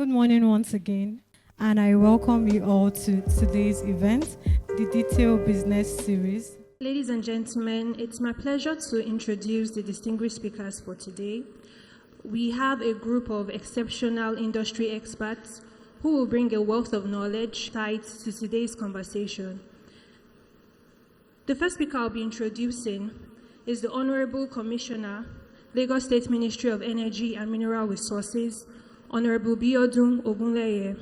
Good morning once again, and I welcome you all to today's event, the Detail Business Series. Ladies and gentlemen, it's my pleasure to introduce the distinguished speakers for today. We have a group of exceptional industry experts who will bring a wealth of knowledge tied to today's conversation. The first speaker I'll be introducing is the Honorable Commissioner, Lagos State Ministry of Energy and Mineral Resources, Honorable Biodun Ogunleye.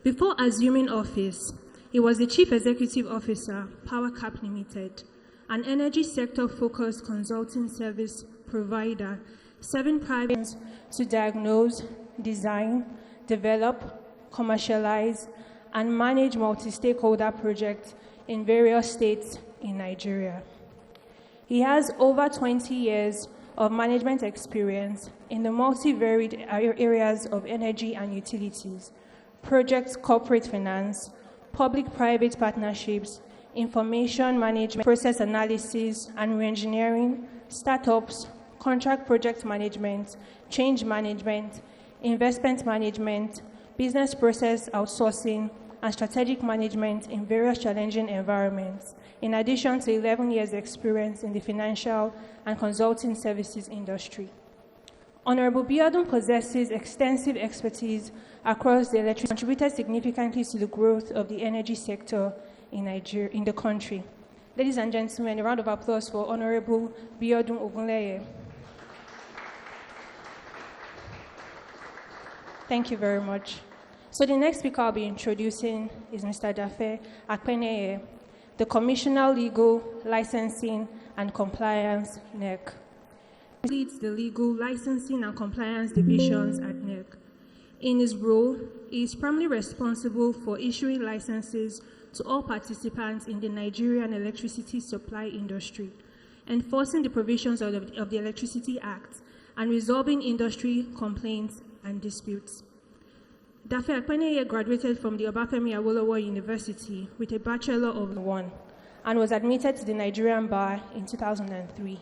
Before assuming office, he was the Chief Executive Officer, Power Cap Limited, an energy sector-focused consulting service provider serving privates to diagnose, design, develop, commercialize, and manage multi-stakeholder projects in various states in Nigeria. He has over 20 years of management experience in the multi-varied areas of energy and utilities, project corporate finance, public-private partnerships, information management, process analysis and re-engineering, startups, contract project management, change management, investment management, business process outsourcing, and strategic management in various challenging environments, in addition to 11 years' experience in the financial and consulting services industry. Honorable Biodun possesses extensive expertise across the electricity, contributed significantly to the growth of the energy sector in Nigeria, in the country. Ladies and gentlemen, a round of applause for Honorable Biodun Ogunleye. Thank you very much. So the next speaker I'll be introducing is Mr. Dafe Akpeneye, the Commissioner Legal, Licensing and Compliance, NEC. He leads the Legal, Licensing and Compliance divisions at NEC. In his role, he is primarily responsible for issuing licenses to all participants in the Nigerian electricity supply industry, enforcing the provisions of the Electricity Act, and resolving industry complaints and disputes. Dafe Akpeneye graduated from the Obafemi Awolowo University with a Bachelor of One and was admitted to the Nigerian Bar in 2003.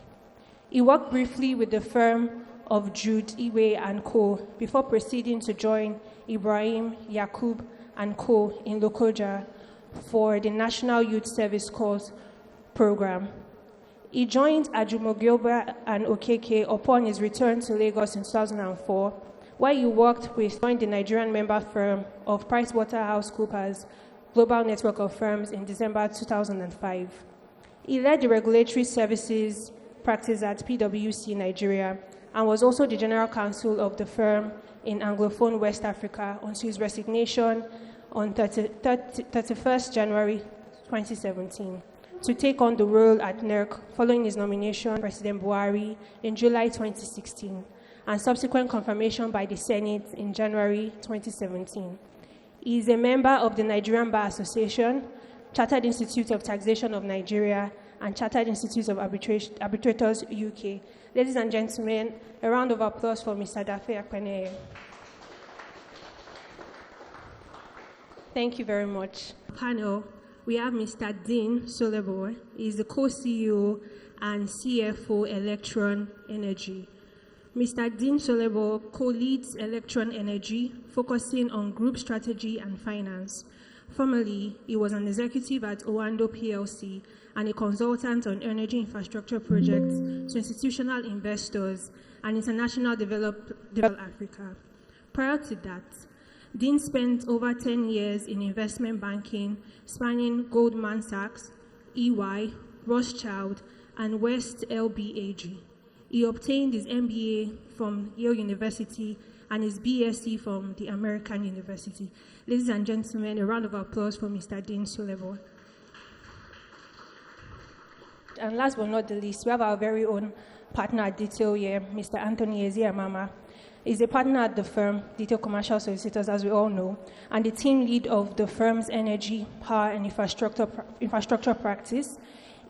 He worked briefly with the firm of Jude Iwe and Co. before proceeding to join Ibrahim, Yakub and Co. in Lokoja for the National Youth Service Corps program. He joined Ajumogioba and Okeke upon his return to Lagos in 2004, where he worked with joined the Nigerian member firm of PricewaterhouseCoopers Global Network of Firms in December 2005. He led the regulatory services practice at PwC Nigeria and was also the general counsel of the firm in Anglophone West Africa until his resignation on 31st January 2017 to take on the role at NERC following his nomination by President Buhari in July 2016 and subsequent confirmation by the Senate in January 2017. He is a member of the Nigerian Bar Association, Chartered Institute of Taxation of Nigeria, and Chartered Institute of Arbitrators UK. Ladies and gentlemen, a round of applause for Mr. Dafe Akpeneye. Thank you very much. Panel, we have Mr. Dean Solebo. He is the co-CEO and CFO Electron Energy. Mr. Dean Solebo co-leads Electron Energy, focusing on group strategy and finance. Formerly, he was an executive at Owando PLC and a consultant on energy infrastructure projects to institutional investors and international development Africa. Prior to that, Dean spent over 10 years in investment banking, spanning Goldman Sachs, EY, Rothschild, and West LBAG. He obtained his MBA from Yale University and his BSc from the American University. Ladies and gentlemen, a round of applause for Mr. Dean Solebo. And last but not the least, we have our very own partner at Detail here, Mr. Anthony Eziamama. He's a partner at the firm, Detail Commercial Solicitors, as we all know, and the team lead of the firm's energy, power, and infrastructure practice.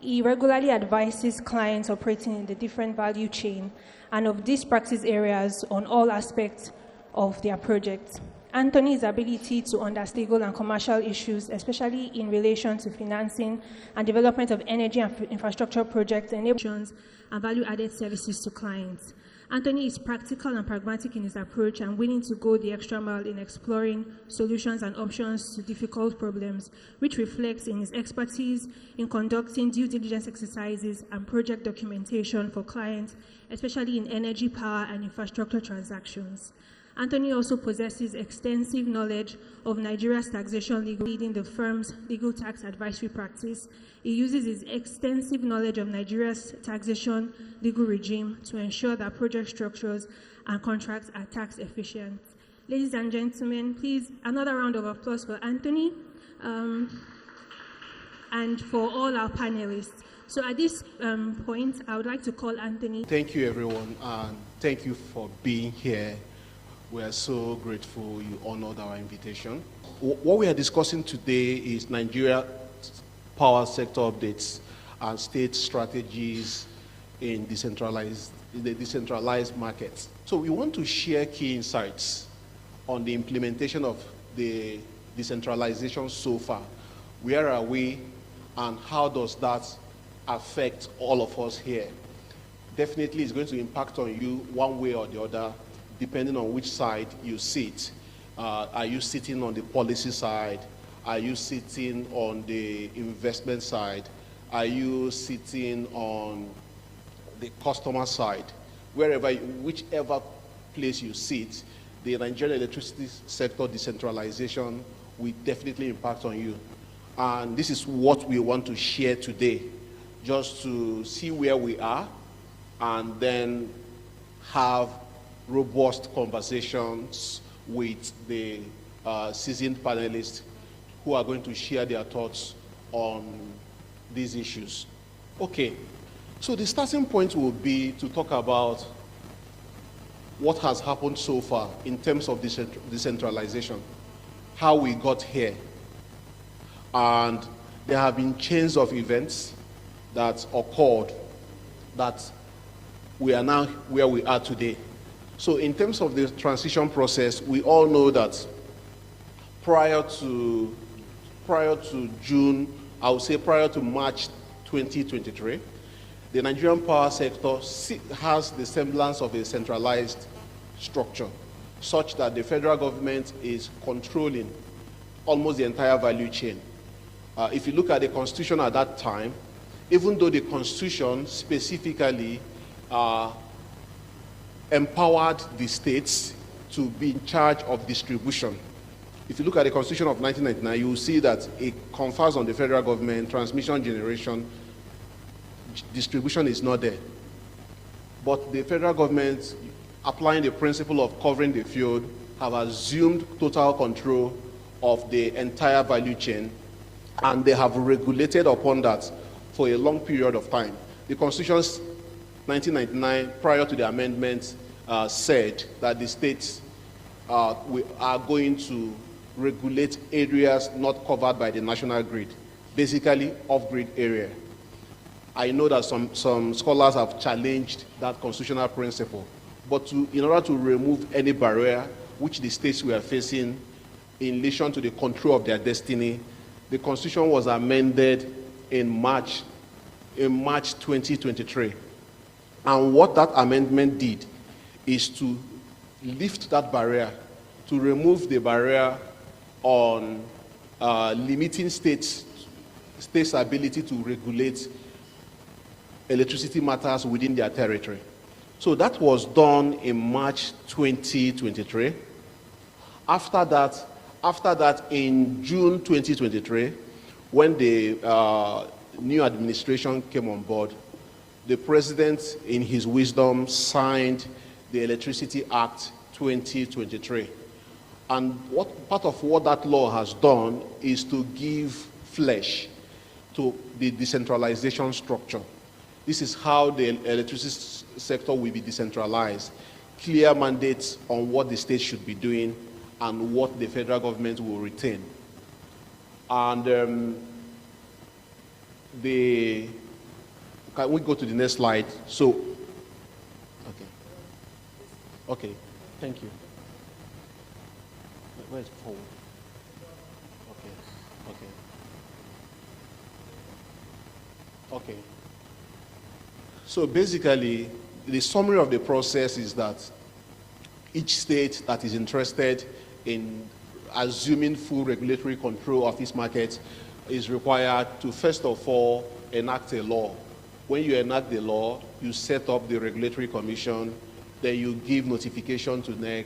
He regularly advises clients operating in the different value chain and of these practice areas on all aspects of their projects. Anthony's ability to understand legal and commercial issues, especially in relation to financing and development of energy and infrastructure projects, enables and value-added services to clients. Anthony is practical and pragmatic in his approach and willing to go the extra mile in exploring solutions and options to difficult problems, which reflects in his expertise in conducting due diligence exercises and project documentation for clients, especially in energy, power, and infrastructure transactions. Anthony also possesses extensive knowledge of Nigeria's taxation legal, leading the firm's legal tax advisory practice. He uses his extensive knowledge of Nigeria's taxation legal regime to ensure that project structures and contracts are tax efficient. Ladies and gentlemen, please, another round of applause for Anthony and for all our panelists. So at this point, I would like to call Anthony. Thank you, everyone, and thank you for being here. We are so grateful you honored our invitation. What we are discussing today is Nigeria power sector updates and state strategies in the decentralized markets. So we want to share key insights on the implementation of the decentralization so far. Where are we, and how does that affect all of us here? Definitely it's going to impact on you one way or the other, depending on which side you sit. Are you sitting on the policy side? Are you sitting on the investment side? Are you sitting on the customer side? Whichever place you sit, the Nigerian electricity sector decentralization will definitely impact on you. And this is what we want to share today, just to see where we are and then have robust conversations with the seasoned panelists who are going to share their thoughts on these issues. Okay, so the starting point will be to talk about what has happened so far in terms of decentralization, how we got here. And there have been chains of events that occurred that we are now where we are today. So in terms of the transition process, we all know that prior to June, I would say prior to March 2023, the Nigerian power sector has the semblance of a centralized structure, such that the federal government is controlling almost the entire value chain. If you look at the constitution at that time, even though the constitution specifically empowered the states to be in charge of distribution. If you look at the Constitution of 1999, you will see that it confers on the federal government transmission, generation, distribution is not there. But the federal government, applying the principle of covering the field, have assumed total control of the entire value chain, and they have regulated upon that for a long period of time. The Constitution's 1999, prior to the amendment, said that the states are going to regulate areas not covered by the national grid, basically off-grid area. I know that some scholars have challenged that constitutional principle, but in order to remove any barrier which the states were facing in relation to the control of their destiny, the Constitution was amended in March 2023. And what that amendment did is to lift that barrier, to remove the barrier on limiting states' ability to regulate electricity matters within their territory. So that was done in March 2023. After that, in June 2023, when the new administration came on board, the president, in his wisdom, signed the Electricity Act 2023. And part of what that law has done is to give flesh to the decentralization structure. This is how the electricity sector will be decentralized. Clear mandates on what the state should be doing and what the federal government will retain. And can we go to the next slide? So, okay, thank you. Where's forward? Okay. So basically, the summary of the process is that each state that is interested in assuming full regulatory control of this market is required to, first of all, enact a law. When you enact the law, you set up the regulatory commission, then you give notification to NEC.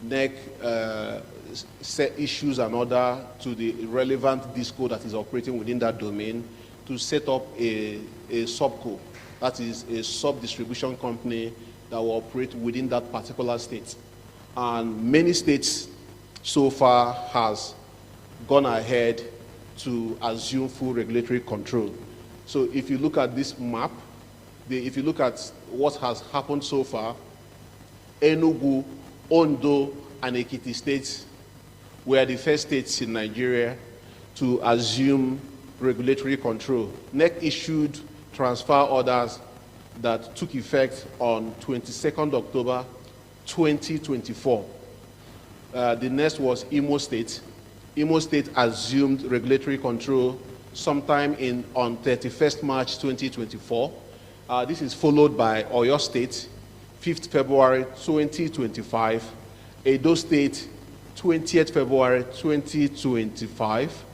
NEC set issues an order to the relevant disco that is operating within that domain to set up a subco, that is a sub-distribution company that will operate within that particular state. And many states so far has gone ahead to assume full regulatory control. So if you look at this map, if you look at what has happened so far, Enugu, Ondo, and Ekiti states were the first states in Nigeria to assume regulatory control. NEC issued transfer orders that took effect on 22nd October 2024. The next was Imo State. Imo State assumed regulatory control sometime on 31st March 2024. This is followed by Oyo State, 5th February 2025. Edo State, 20th February 2025.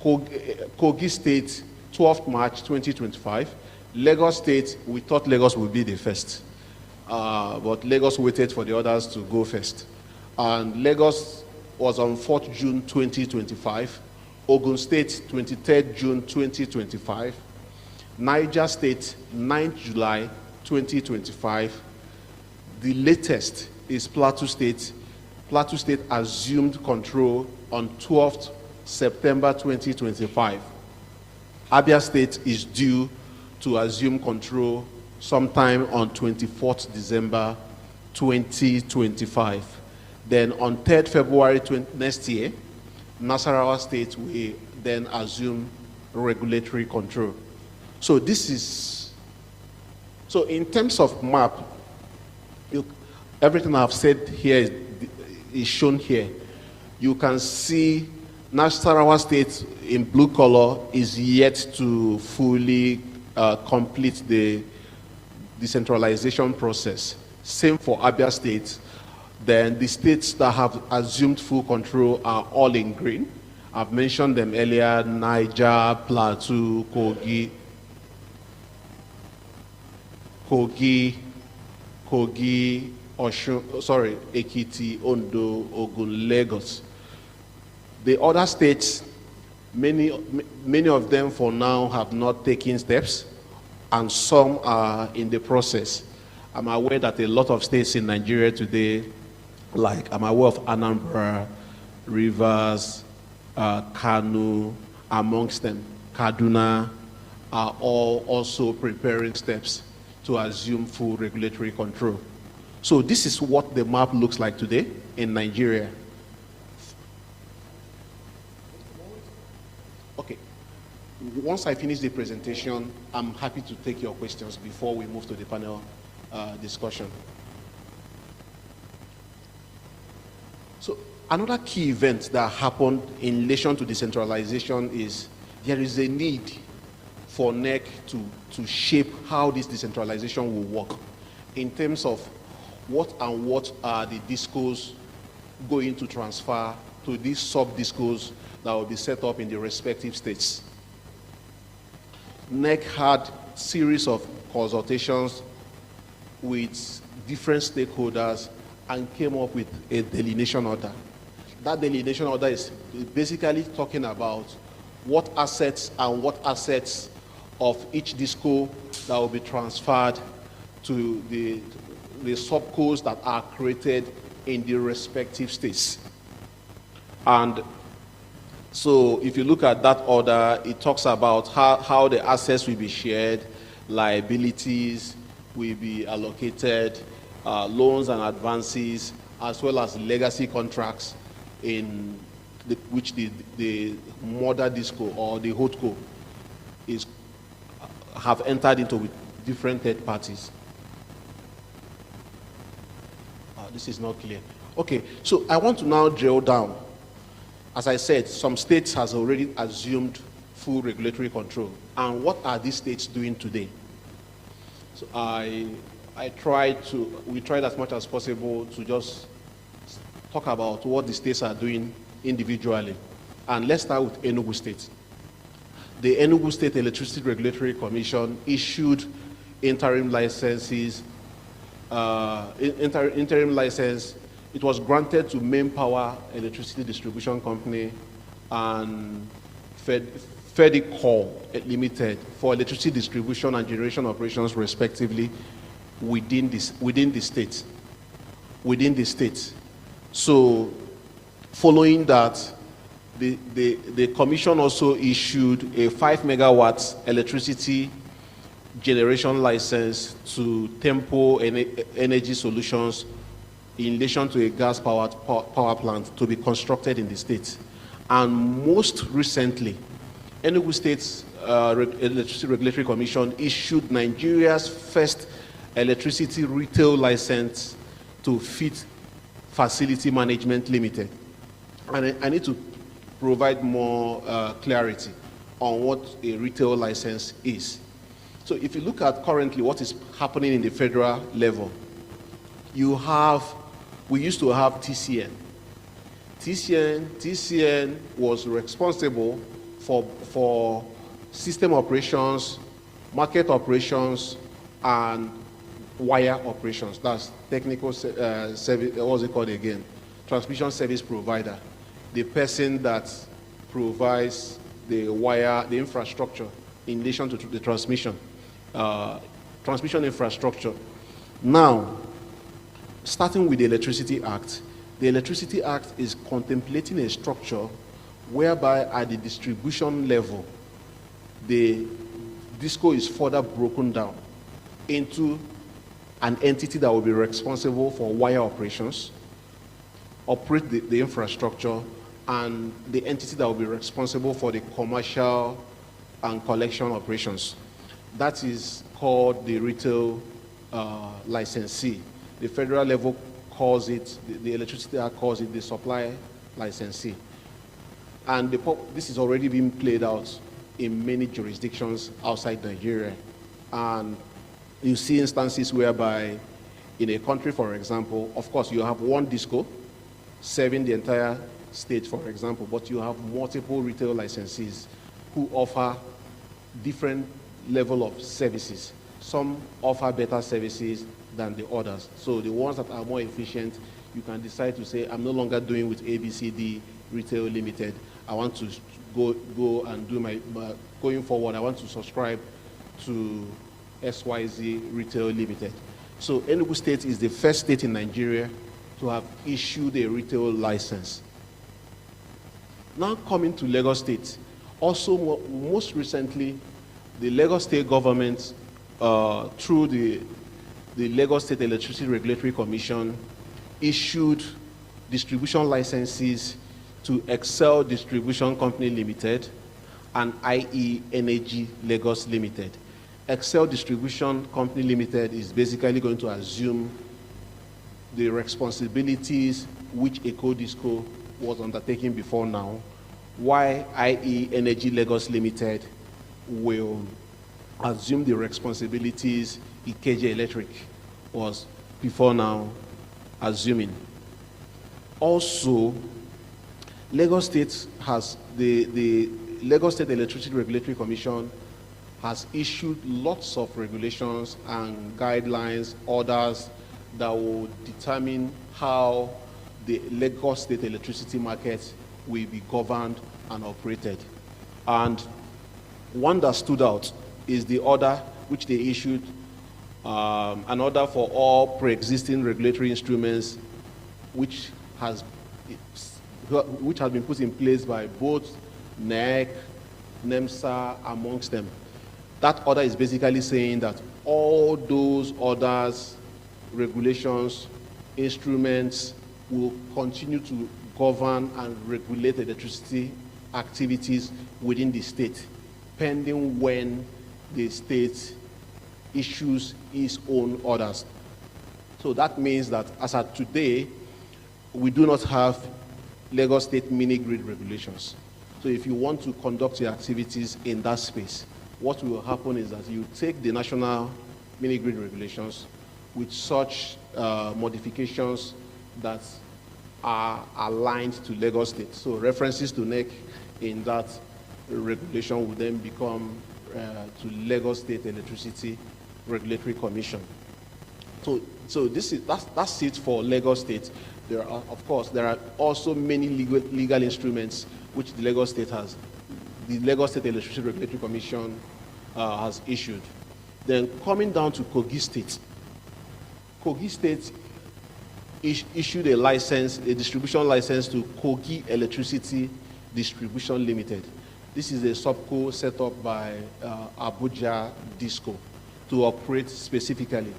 Kogi State, 12th March 2025. Lagos State, we thought Lagos would be the first, but Lagos waited for the others to go first. And Lagos was on 4th June 2025. Ogun State, 23rd June 2025. Niger State, 9th July 2025. The latest is Plateau State. Plateau State assumed control on 12th September 2025. Abia State is due to assume control sometime on 24th December 2025. Then on 3rd February next year, Nasarawa State will then assume regulatory control. So so in terms of map, everything I've said here is shown here. You can see Nasarawa State in blue color is yet to fully complete the decentralization process. Same for Abia State. Then the states that have assumed full control are all in green. I've mentioned them earlier: Niger, Plateau, Ekiti, Ondo, Ogun, Lagos. The other states, many of them for now have not taken steps, and some are in the process. I'm aware that a lot of states in Nigeria today, like I'm aware of Anambra, Rivers, Kano, amongst them, Kaduna, are all also preparing steps to assume full regulatory control. So this is what the map looks like today in Nigeria. Okay. Once I finish the presentation, I'm happy to take your questions before we move to the panel discussion. So another key event that happened in relation to decentralization is there is a need for NEC to shape how this decentralization will work in terms of what are the discos going to transfer to these sub-discos that will be set up in the respective states. NEC had a series of consultations with different stakeholders and came up with a delineation order. That delineation order is basically talking about what assets of each disco that will be transferred to the subcos that are created in the respective states. And so if you look at that order, it talks about how the assets will be shared, liabilities will be allocated, loans and advances, as well as legacy contracts in which the mother disco or the holdco have entered into with different third parties. This is not clear. Okay, so I want to now drill down. As I said, some states has already assumed full regulatory control. And what are these states doing today? So I we tried as much as possible to just talk about what the states are doing individually. And let's start with Enugu State. The Enugu State Electricity Regulatory Commission issued interim licenses. Interim license, it was granted to Main Power Electricity Distribution Company and Fedicor Limited for electricity distribution and generation operations, respectively, within the state. So, following that, the commission also issued a 5 megawatts electricity generation license to Tempo Energy Solutions in relation to a gas-powered power plant to be constructed in the state. And most recently, Enugu State's Electricity Regulatory Commission issued Nigeria's first electricity retail license to Fit Facility Management Limited. And I need to provide more clarity on what a retail license is. So if you look at currently what is happening in the federal level, we used to have TCN. TCN was responsible for system operations, market operations, and wire operations. That's technical service, what's it called again? Transmission service provider. The person that provides the wire, the infrastructure, in addition to the transmission infrastructure. Now, starting with the Electricity Act is contemplating a structure whereby at the distribution level, the DISCO is further broken down into an entity that will be responsible for wire operations, operate the infrastructure, and the entity that will be responsible for the commercial and collection operations. That is called the retail licensee. The federal level calls it, the Electricity Act calls it the supply licensee. And this is already being played out in many jurisdictions outside Nigeria. And you see instances whereby in a country, for example, of course, you have one DISCO serving the entire state, for example, but you have multiple retail licensees who offer different level of services. Some offer better services than the others. So the ones that are more efficient, you can decide to say, I'm no longer doing with ABCD Retail Limited. I want to go and do going forward, I want to subscribe to XYZ Retail Limited. So Enugu State is the first state in Nigeria to have issued a retail license. Now coming to Lagos State, also most recently, the Lagos State government, through the Lagos State Electricity Regulatory Commission, issued distribution licenses to Excel Distribution Company Limited and IE Energy Lagos Limited. Excel Distribution Company Limited is basically going to assume the responsibilities which EcoDisco was undertaking before now, while IE Energy Lagos Limited will assume the responsibilities Ikeja Electric was before now assuming. Also, Lagos State has the Lagos State Electricity Regulatory Commission has issued lots of regulations and guidelines, orders that will determine how the Lagos State electricity market will be governed and operated. And one that stood out is the order which they issued, an order for all pre-existing regulatory instruments which has been put in place by both NEC, NEMSA, amongst them. That order is basically saying that all those orders, regulations, instruments will continue to govern and regulate electricity activities within the state, pending when the state issues its own orders. So that means that as of today, we do not have Lagos State mini-grid regulations. So if you want to conduct your activities in that space, what will happen is that you take the national mini-grid regulations, with such modifications that are aligned to Lagos State. So references to NEC in that regulation will then become to Lagos State Electricity Regulatory Commission. So that's it for Lagos State. There are, of course, there are also many legal instruments which the Lagos State Electricity Regulatory Commission has issued. Then coming down to Kogi State. Kogi State issued a distribution license to Kogi Electricity Distribution Limited. This is a subco set up by Abuja Disco to operate specifically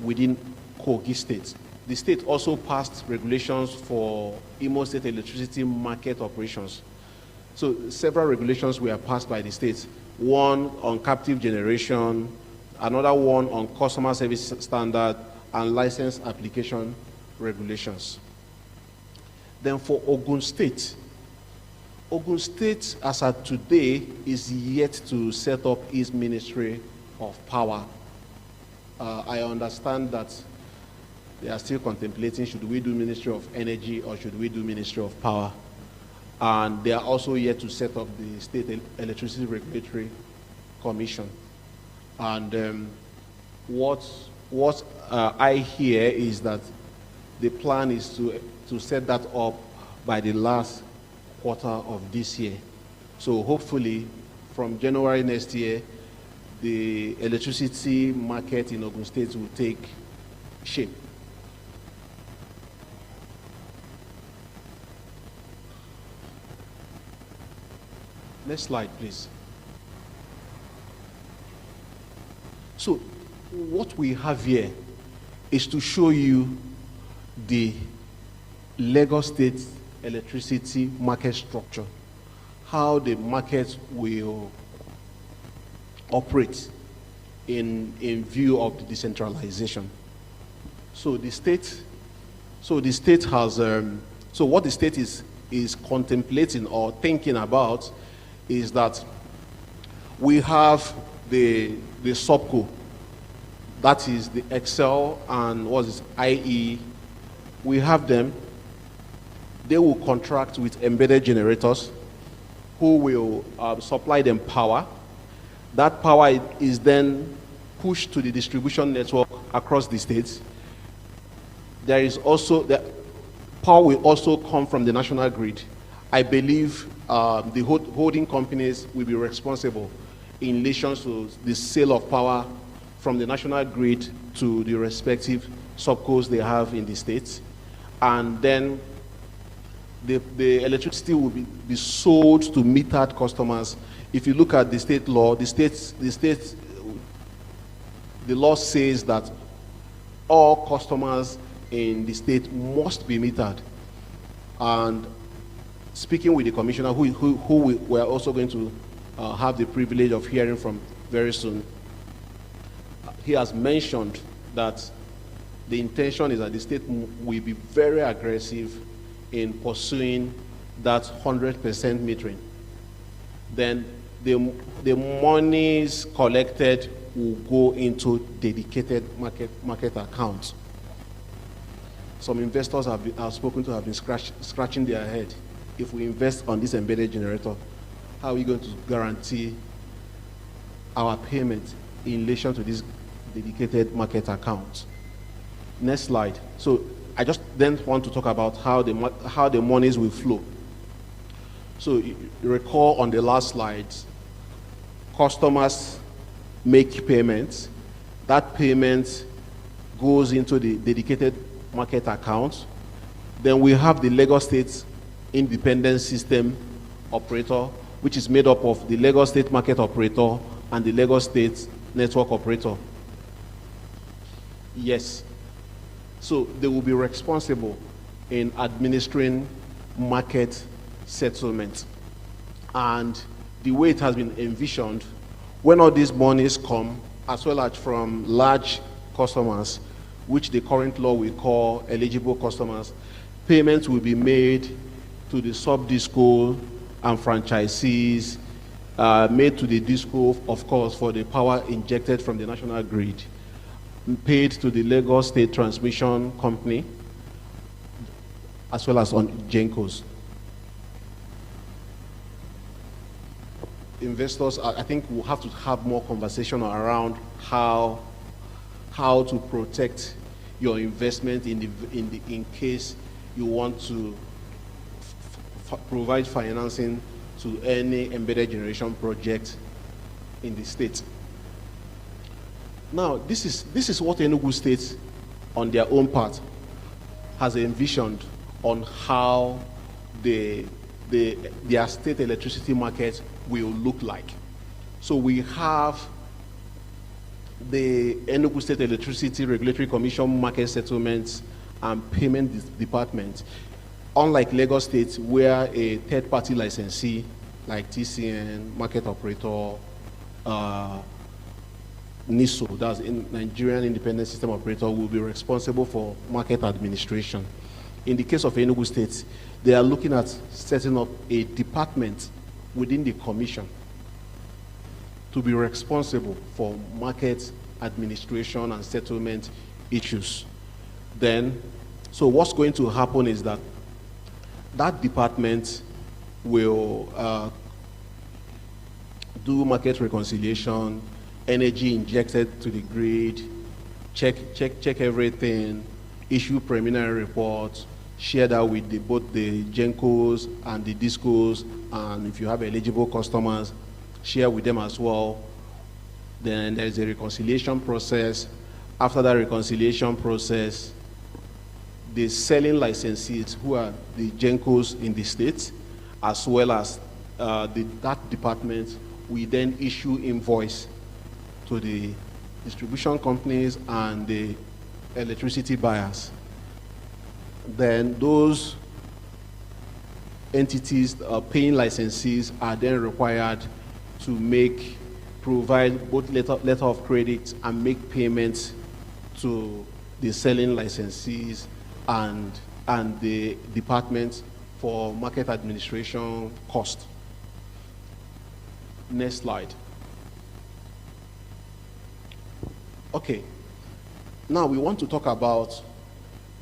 within Kogi State. The state also passed regulations for Imo State electricity market operations. So several regulations were passed by the state. One on captive generation, another one on customer service standard and license application regulations. Then for Ogun State as at today is yet to set up its Ministry of Power. I understand that they are still contemplating, should we do Ministry of Energy or should we do Ministry of Power? And they are also yet to set up the State Electricity Regulatory Commission. And what I hear is that the plan is to set that up by the last quarter of this year. So hopefully from January next year, the electricity market in Ogun State will take shape. Next slide, please. So what we have here is to show you the Lagos State electricity market structure, how the market will operate in view of the decentralization. So the state has, so what the state is contemplating or thinking about is that we have the subco, that is the Excel and what is IE. We have them. They will contract with embedded generators who will supply them power. That power is then pushed to the distribution network across the states. There is also, the power will also come from the national grid. I believe the holding companies will be responsible in relation to the sale of power from the national grid to the respective subcos they have in the states. And then the electricity will be sold to metered customers. If you look at the state law, the law says that all customers in the state must be metered. And speaking with the commissioner, who we are also going to have the privilege of hearing from very soon, he has mentioned that the intention is that the state will be very aggressive in pursuing that 100% metering. Then the monies collected will go into dedicated market accounts. Some investors have spoken to have been scratching their head. If we invest on this embedded generator, how are we going to guarantee our payment in relation to this dedicated market account? Next slide. So I just then want to talk about how the monies will flow. So you recall on the last slide, customers make payments. That payment goes into the dedicated market account. Then we have the Lagos State Independent System Operator, which is made up of the Lagos State Market Operator and the Lagos State Network Operator. Yes. So they will be responsible in administering market settlement. And the way it has been envisioned, when all these monies come, as well as from large customers, which the current law will call eligible customers, payments will be made to the sub-disco and franchisees, made to the disco, of course, for the power injected from the national grid. paid to the Lagos State Transmission Company, as well as on Gencos. Investors, I think we'll have to have more conversation around how to protect your investment in case you want to provide financing to any embedded generation project in the state. Now, this is what Enugu State, on their own part, has envisioned on how their state electricity market will look like. So we have the Enugu State Electricity Regulatory Commission Market Settlements and Payment Department. Unlike Lagos State, where a third-party licensee like TCN, market operator, NISO, that's Nigerian Independent System Operator, will be responsible for market administration. In the case of Enugu State, they are looking at setting up a department within the commission to be responsible for market administration and settlement issues. Then, so what's going to happen is that that department will do market reconciliation, energy injected to the grid, check everything, issue preliminary reports, share that with both the Gencos and the Discos, and if you have eligible customers, share with them as well. Then there's a reconciliation process. After that reconciliation process, the selling licensees, who are the Gencos in the state, as well as that department, we then issue invoice to the distribution companies and the electricity buyers. Then those entities paying licensees are then required to provide both letter of credit and make payments to the selling licensees and the department for market administration cost. Next slide. Okay, now we want to talk about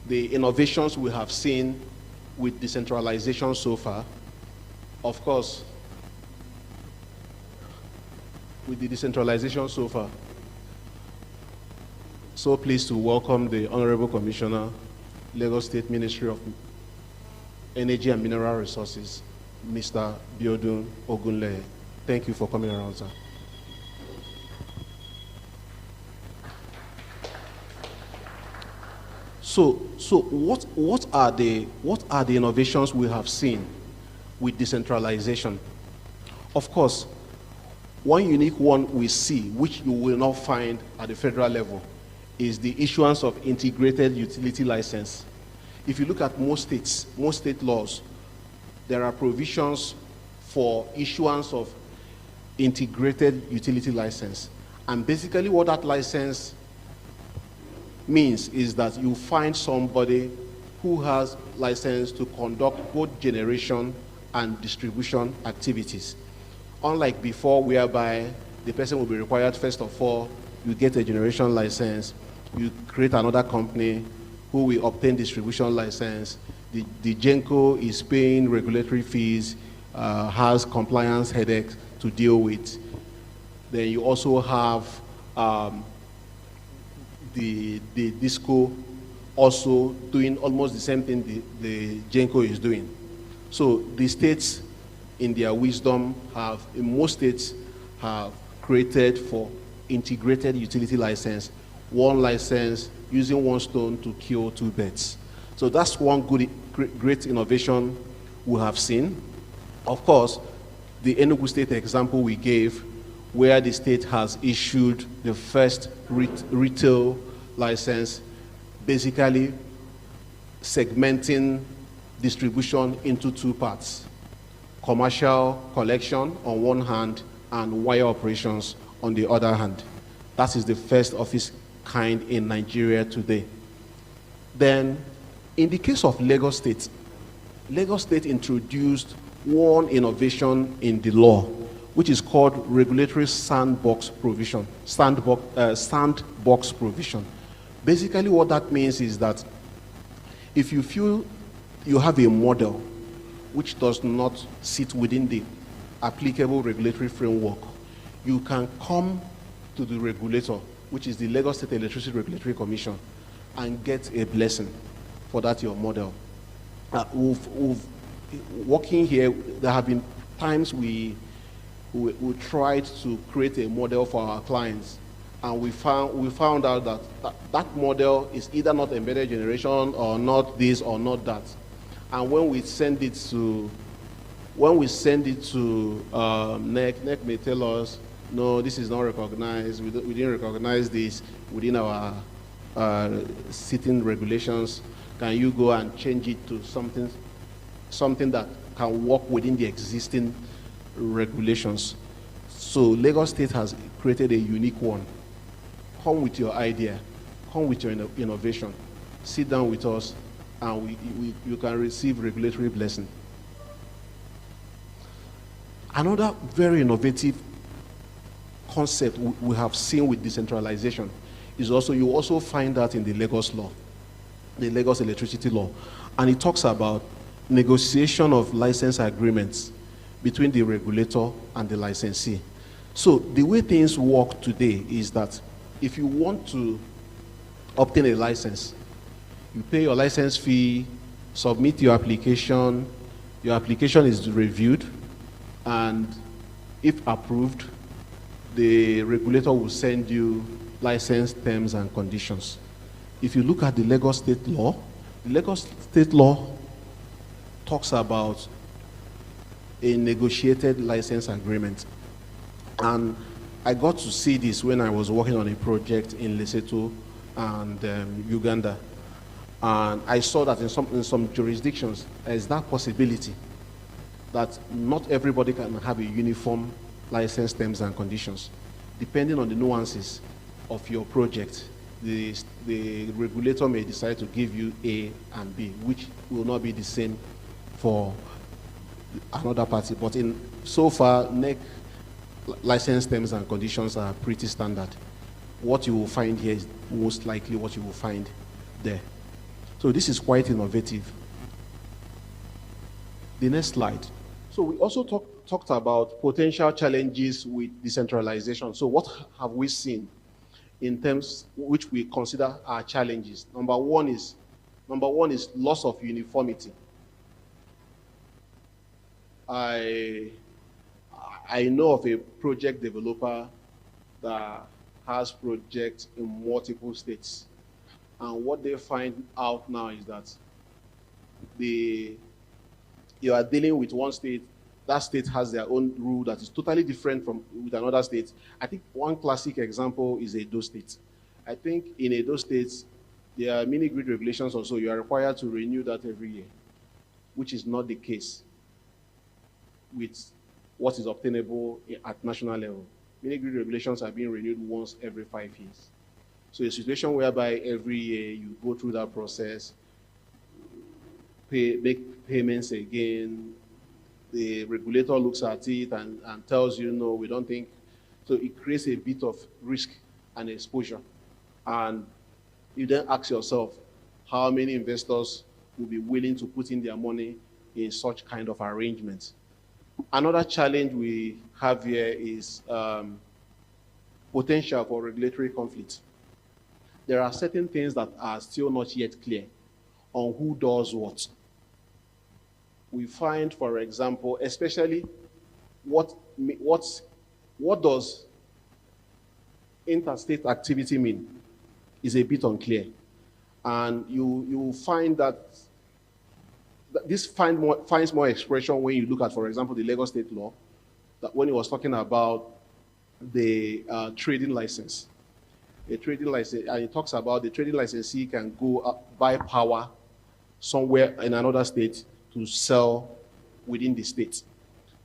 the innovations we have seen with decentralization so far. Of course, with the decentralization so far, so pleased to welcome the Honorable Commissioner, Lagos State Ministry of Energy and Mineral Resources, Mr. Biodun Ogunleye. Thank you for coming around, sir. So what are the innovations we have seen with decentralization? Of course, one unique one we see, which you will not find at the federal level, is the issuance of integrated utility license. If you look at most state laws, there are provisions for issuance of integrated utility license. And basically what that license means is that you find somebody who has license to conduct both generation and distribution activities. Unlike before, whereby the person will be required, first of all, you get a generation license, you create another company who will obtain distribution license, the Genco is paying regulatory fees, has compliance headaches to deal with. Then you also have the Disco also doing almost the same thing the Genco is doing. So the states, in their wisdom, in most states, have created for integrated utility license, one license, using one stone to kill two birds. So that's one great innovation we have seen. Of course, the Enugu State example we gave, where the state has issued the first retail license, basically segmenting distribution into two parts: commercial collection on one hand and wire operations on the other hand. That is the first of its kind in Nigeria today. Then, in the case of Lagos State introduced one innovation in the law, which is called regulatory sandbox provision. Sandbox provision. Basically, what that means is that if you feel you have a model which does not sit within the applicable regulatory framework, you can come to the regulator, which is the Lagos State Electricity Regulatory Commission, and get a blessing for that your model. We've working here, there have been times we tried to create a model for our clients, and we found out that model is either not embedded generation or not this or not that. And when we send it to NEC may tell us, no, this is not recognized. We didn't recognize this within our sitting regulations. Can you go and change it to something that can work within the existing regulations? So Lagos State has created a unique one. Come with your idea, come with your innovation, sit down with us, and you can receive regulatory blessing. Another very innovative concept we have seen with decentralization is also, you also find that in the Lagos law, the Lagos electricity law, and it talks about negotiation of license agreements between the regulator and the licensee. So the way things work today is that if you want to obtain a license, you pay your license fee, submit your application is reviewed, and if approved, the regulator will send you license terms and conditions. If you look at the Lagos State law, the Lagos State law talks about a negotiated license agreement. And I got to see this when I was working on a project in Lesotho and Uganda. And I saw that in some jurisdictions, there is that possibility that not everybody can have a uniform license terms and conditions. Depending on the nuances of your project, the regulator may decide to give you A and B, which will not be the same for another party. But so far, NEC license terms and conditions are pretty standard. What you will find here is most likely what you will find there. So this is quite innovative. The next slide. So we also talked about potential challenges with decentralization. So what have we seen in terms which we consider are challenges? Number one is loss of uniformity. I know of a project developer that has projects in multiple states. And what they find out now is that you are dealing with one state, that state has their own rule that is totally different with another state. I think one classic example is Edo State. I think in Edo State, there are mini grid regulations also. You are required to renew that every year, which is not the case with what is obtainable at national level. Mini grid regulations are being renewed once every 5 years. So a situation whereby every year you go through that process, make payments again, the regulator looks at it and tells you, no, we don't think. So it creates a bit of risk and exposure. And you then ask yourself, how many investors will be willing to put in their money in such kind of arrangements? Another challenge we have here is potential for regulatory conflict. There are certain things that are still not yet clear on who does what. We find, for example, especially what does interstate activity mean is a bit unclear. And you find that this finds more expression when you look at, for example, the Lagos State law, that when it was talking about the trading license. A trading license, and it talks about the trading licensee can go buy power somewhere in another state to sell within the state.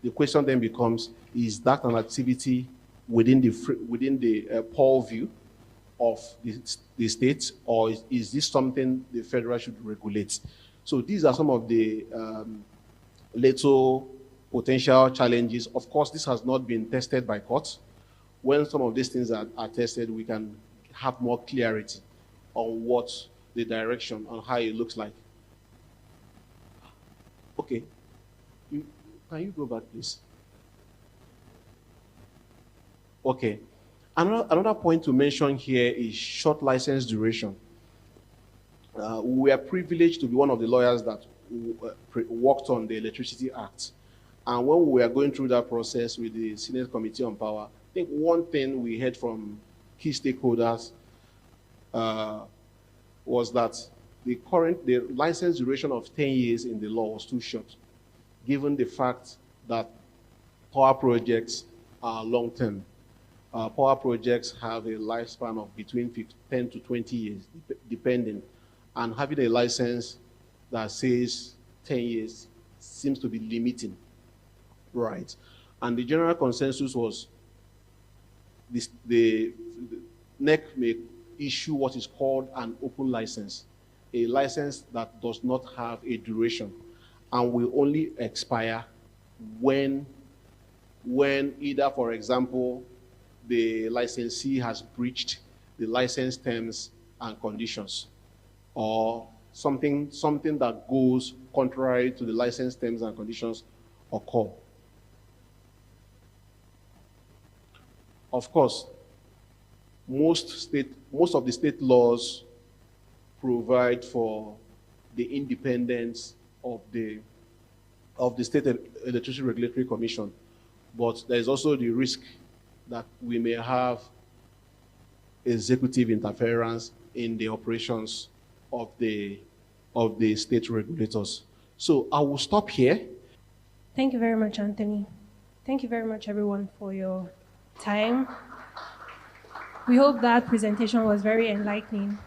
The question then becomes, is that an activity within the purview of the state, or is this something the federal should regulate? So these are some of the little potential challenges. Of course, this has not been tested by courts. When some of these things are tested, we can have more clarity on what the direction, on how it looks like. Okay, can you go back, please? Okay. Another point to mention here is short license duration. We are privileged to be one of the lawyers that worked on the Electricity Act. And when we were going through that process with the Senate Committee on Power, I think one thing we heard from key stakeholders was that the license duration of 10 years in the law was too short, given the fact that power projects are long-term. Power projects have a lifespan of between 10 to 20 years, depending. And having a license that says 10 years seems to be limiting, right? And the general consensus was the NEC may issue what is called an open license, a license that does not have a duration and will only expire when either, for example, the licensee has breached the license terms and conditions, or something that goes contrary to the license terms and conditions occur. Of course, most of the state laws provide for the independence of the State Electricity Regulatory Commission, but there is also the risk that we may have executive interference in the operations of the state regulators. So I will stop here. Thank you very much, Anthony. Thank you very much, everyone, for your time. We hope that presentation was very enlightening.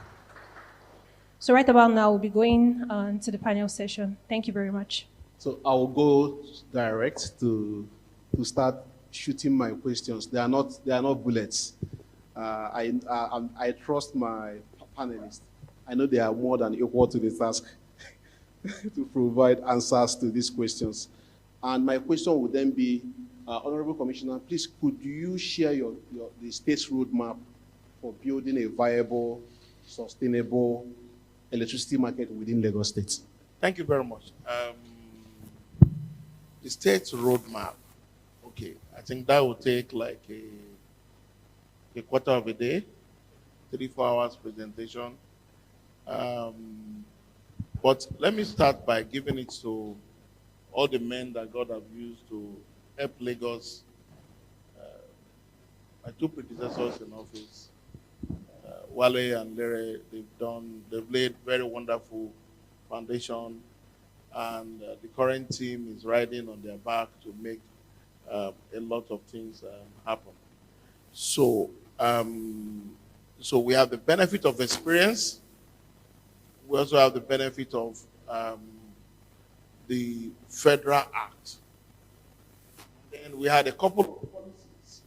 So right about now, we'll be going on to the panel session. Thank you very much. So I will go direct to start shooting my questions. They are not bullets. I trust my panelists. I know they are more than equal to the task to provide answers to these questions. And my question would then be, Honorable Commissioner, please could you share the state's roadmap for building a viable, sustainable electricity market within Lagos State? Thank you very much. The state's roadmap. Okay, I think that will take like a quarter of a day, 3-4 hours presentation. But let me start by giving it to all the men that God have used to help Lagos. My two predecessors in office, Wale and Lere, they've laid very wonderful foundation, and the current team is riding on their back to make a lot of things happen. So we have the benefit of experience. We also have the benefit of the Federal Act. Then we had a couple of policies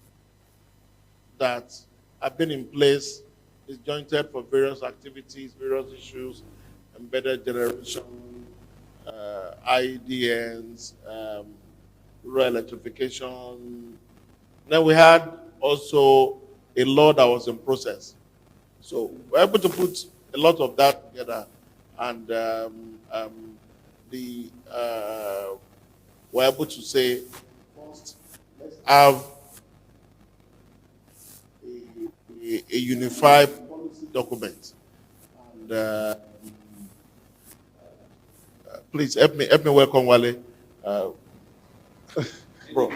that have been in place, disjointed for various activities, various issues, embedded generation, IEDNs, rural electrification. Then we had also a law that was in process. So we're able to put a lot of that together, and we're able to say, first, let's have a unified policy document. And please help me welcome Wale, bro.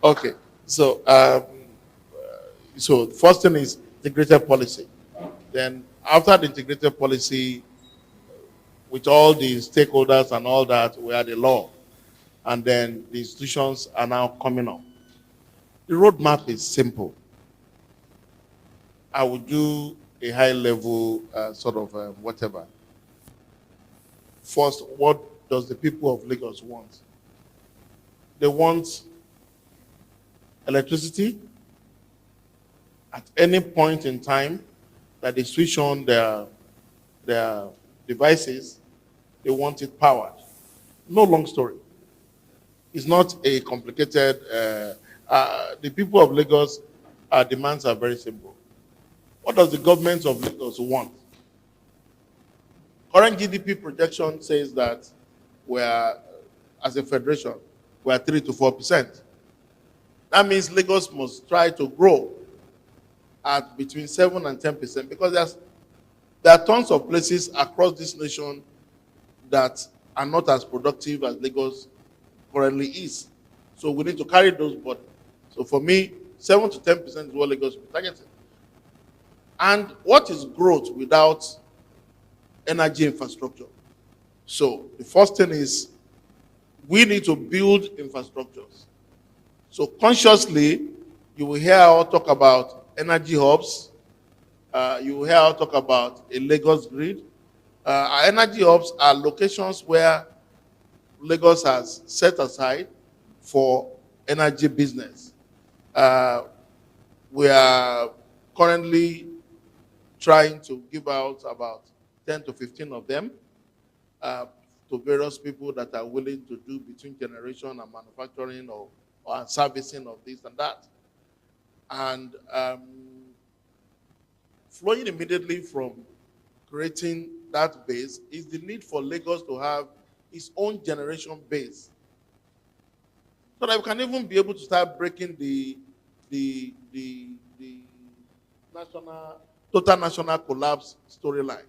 Okay, so the first thing is integrated policy. Then after the integrated policy, with all the stakeholders and all that, we had a law. And then the institutions are now coming up. The roadmap is simple. I will do a high level whatever. First, what does the people of Lagos want? They want electricity at any point in time that they switch on their devices. They want it powered. No long story. It's not a complicated. The people of Lagos, demands are very simple. What does the government of Lagos want? Current GDP projection says that we are, as a federation, we are 3 to 4%. That means Lagos must try to grow at between 7 and 10% because there are tons of places across this nation that are not as productive as Lagos currently is. So we need to carry those burdens. So for me, 7 to 10% is what Lagos will be targeting. And what is growth without energy infrastructure? So the first thing is we need to build infrastructures. So consciously, you will hear us talk about energy hubs. You will hear us talk about a Lagos grid. Our energy hubs are locations where Lagos has set aside for energy business. We are currently trying to give out about 10 to 15 of them to various people that are willing to do between generation and manufacturing or servicing of this and that. And flowing immediately from creating that base is the need for Lagos to have its own generation base, so that we can even be able to start breaking the national total national collapse storyline.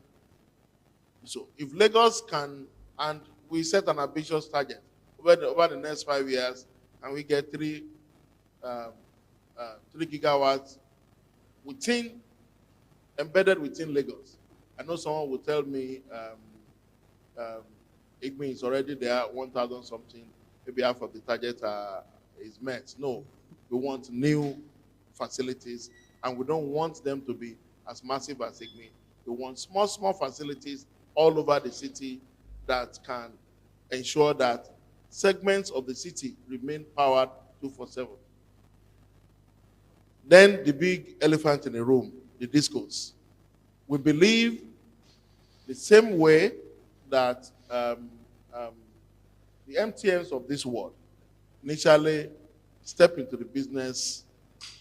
So if Lagos can, and we set an ambitious target over the next 5 years, and we get 3 gigawatts embedded within Lagos. I know someone will tell me Igmi is already there, 1,000 something, maybe half of the target is met. No, we want new facilities, and we don't want them to be as massive as Igmi. We want small facilities all over the city that can ensure that segments of the city remain powered 24/7. Then the big elephant in the room, the discos. We believe the same way that the MTNs of this world initially step into the business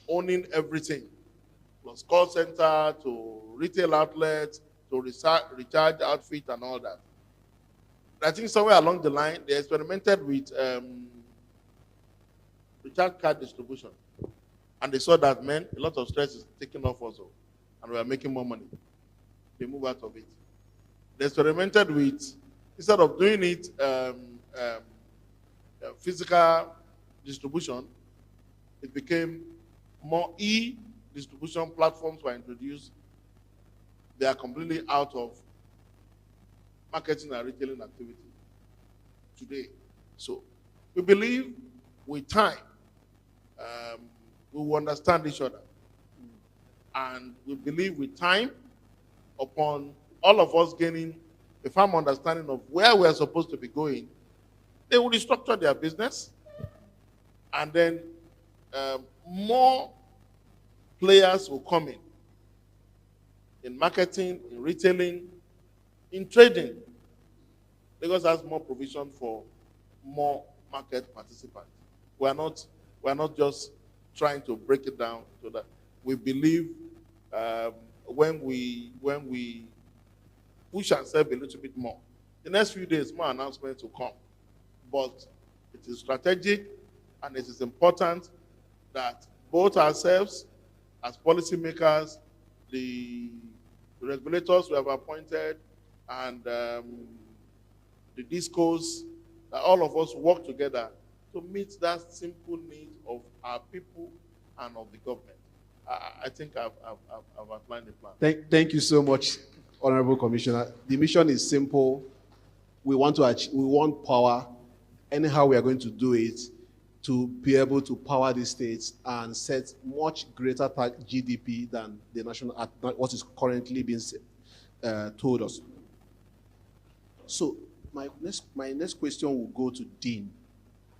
owning everything, plus call center to retail outlets to recharge outfit and all that. I think somewhere along the line, they experimented with recharge card distribution. And they saw that, man, a lot of stress is taken off also. And we are making more money. They move out of it. They experimented with, instead of doing it physical distribution, it became more e-distribution platforms were introduced. They are completely out of marketing and retailing activity today. So we believe with time, we will understand each other. And we believe with time, upon all of us gaining a firm understanding of where we are supposed to be going, they will restructure their business. And then more players will come in marketing, in retailing, in trading. Lagos has more provision for more market participants. We are not just trying to break it down so that we believe when we push ourselves a little bit more. The next few days, more announcements will come. But it is strategic and it is important that both ourselves as policymakers, the regulators we have appointed, and the discos, that all of us work together to meet that simple need of our people and of the government. I think I've outlined the plan. Thank you so much, Honorable Commissioner. The mission is simple. We want power. Anyhow, we are going to do it to be able to power the states and set much greater GDP than the national, what is currently being told us. So my next question will go to Dean.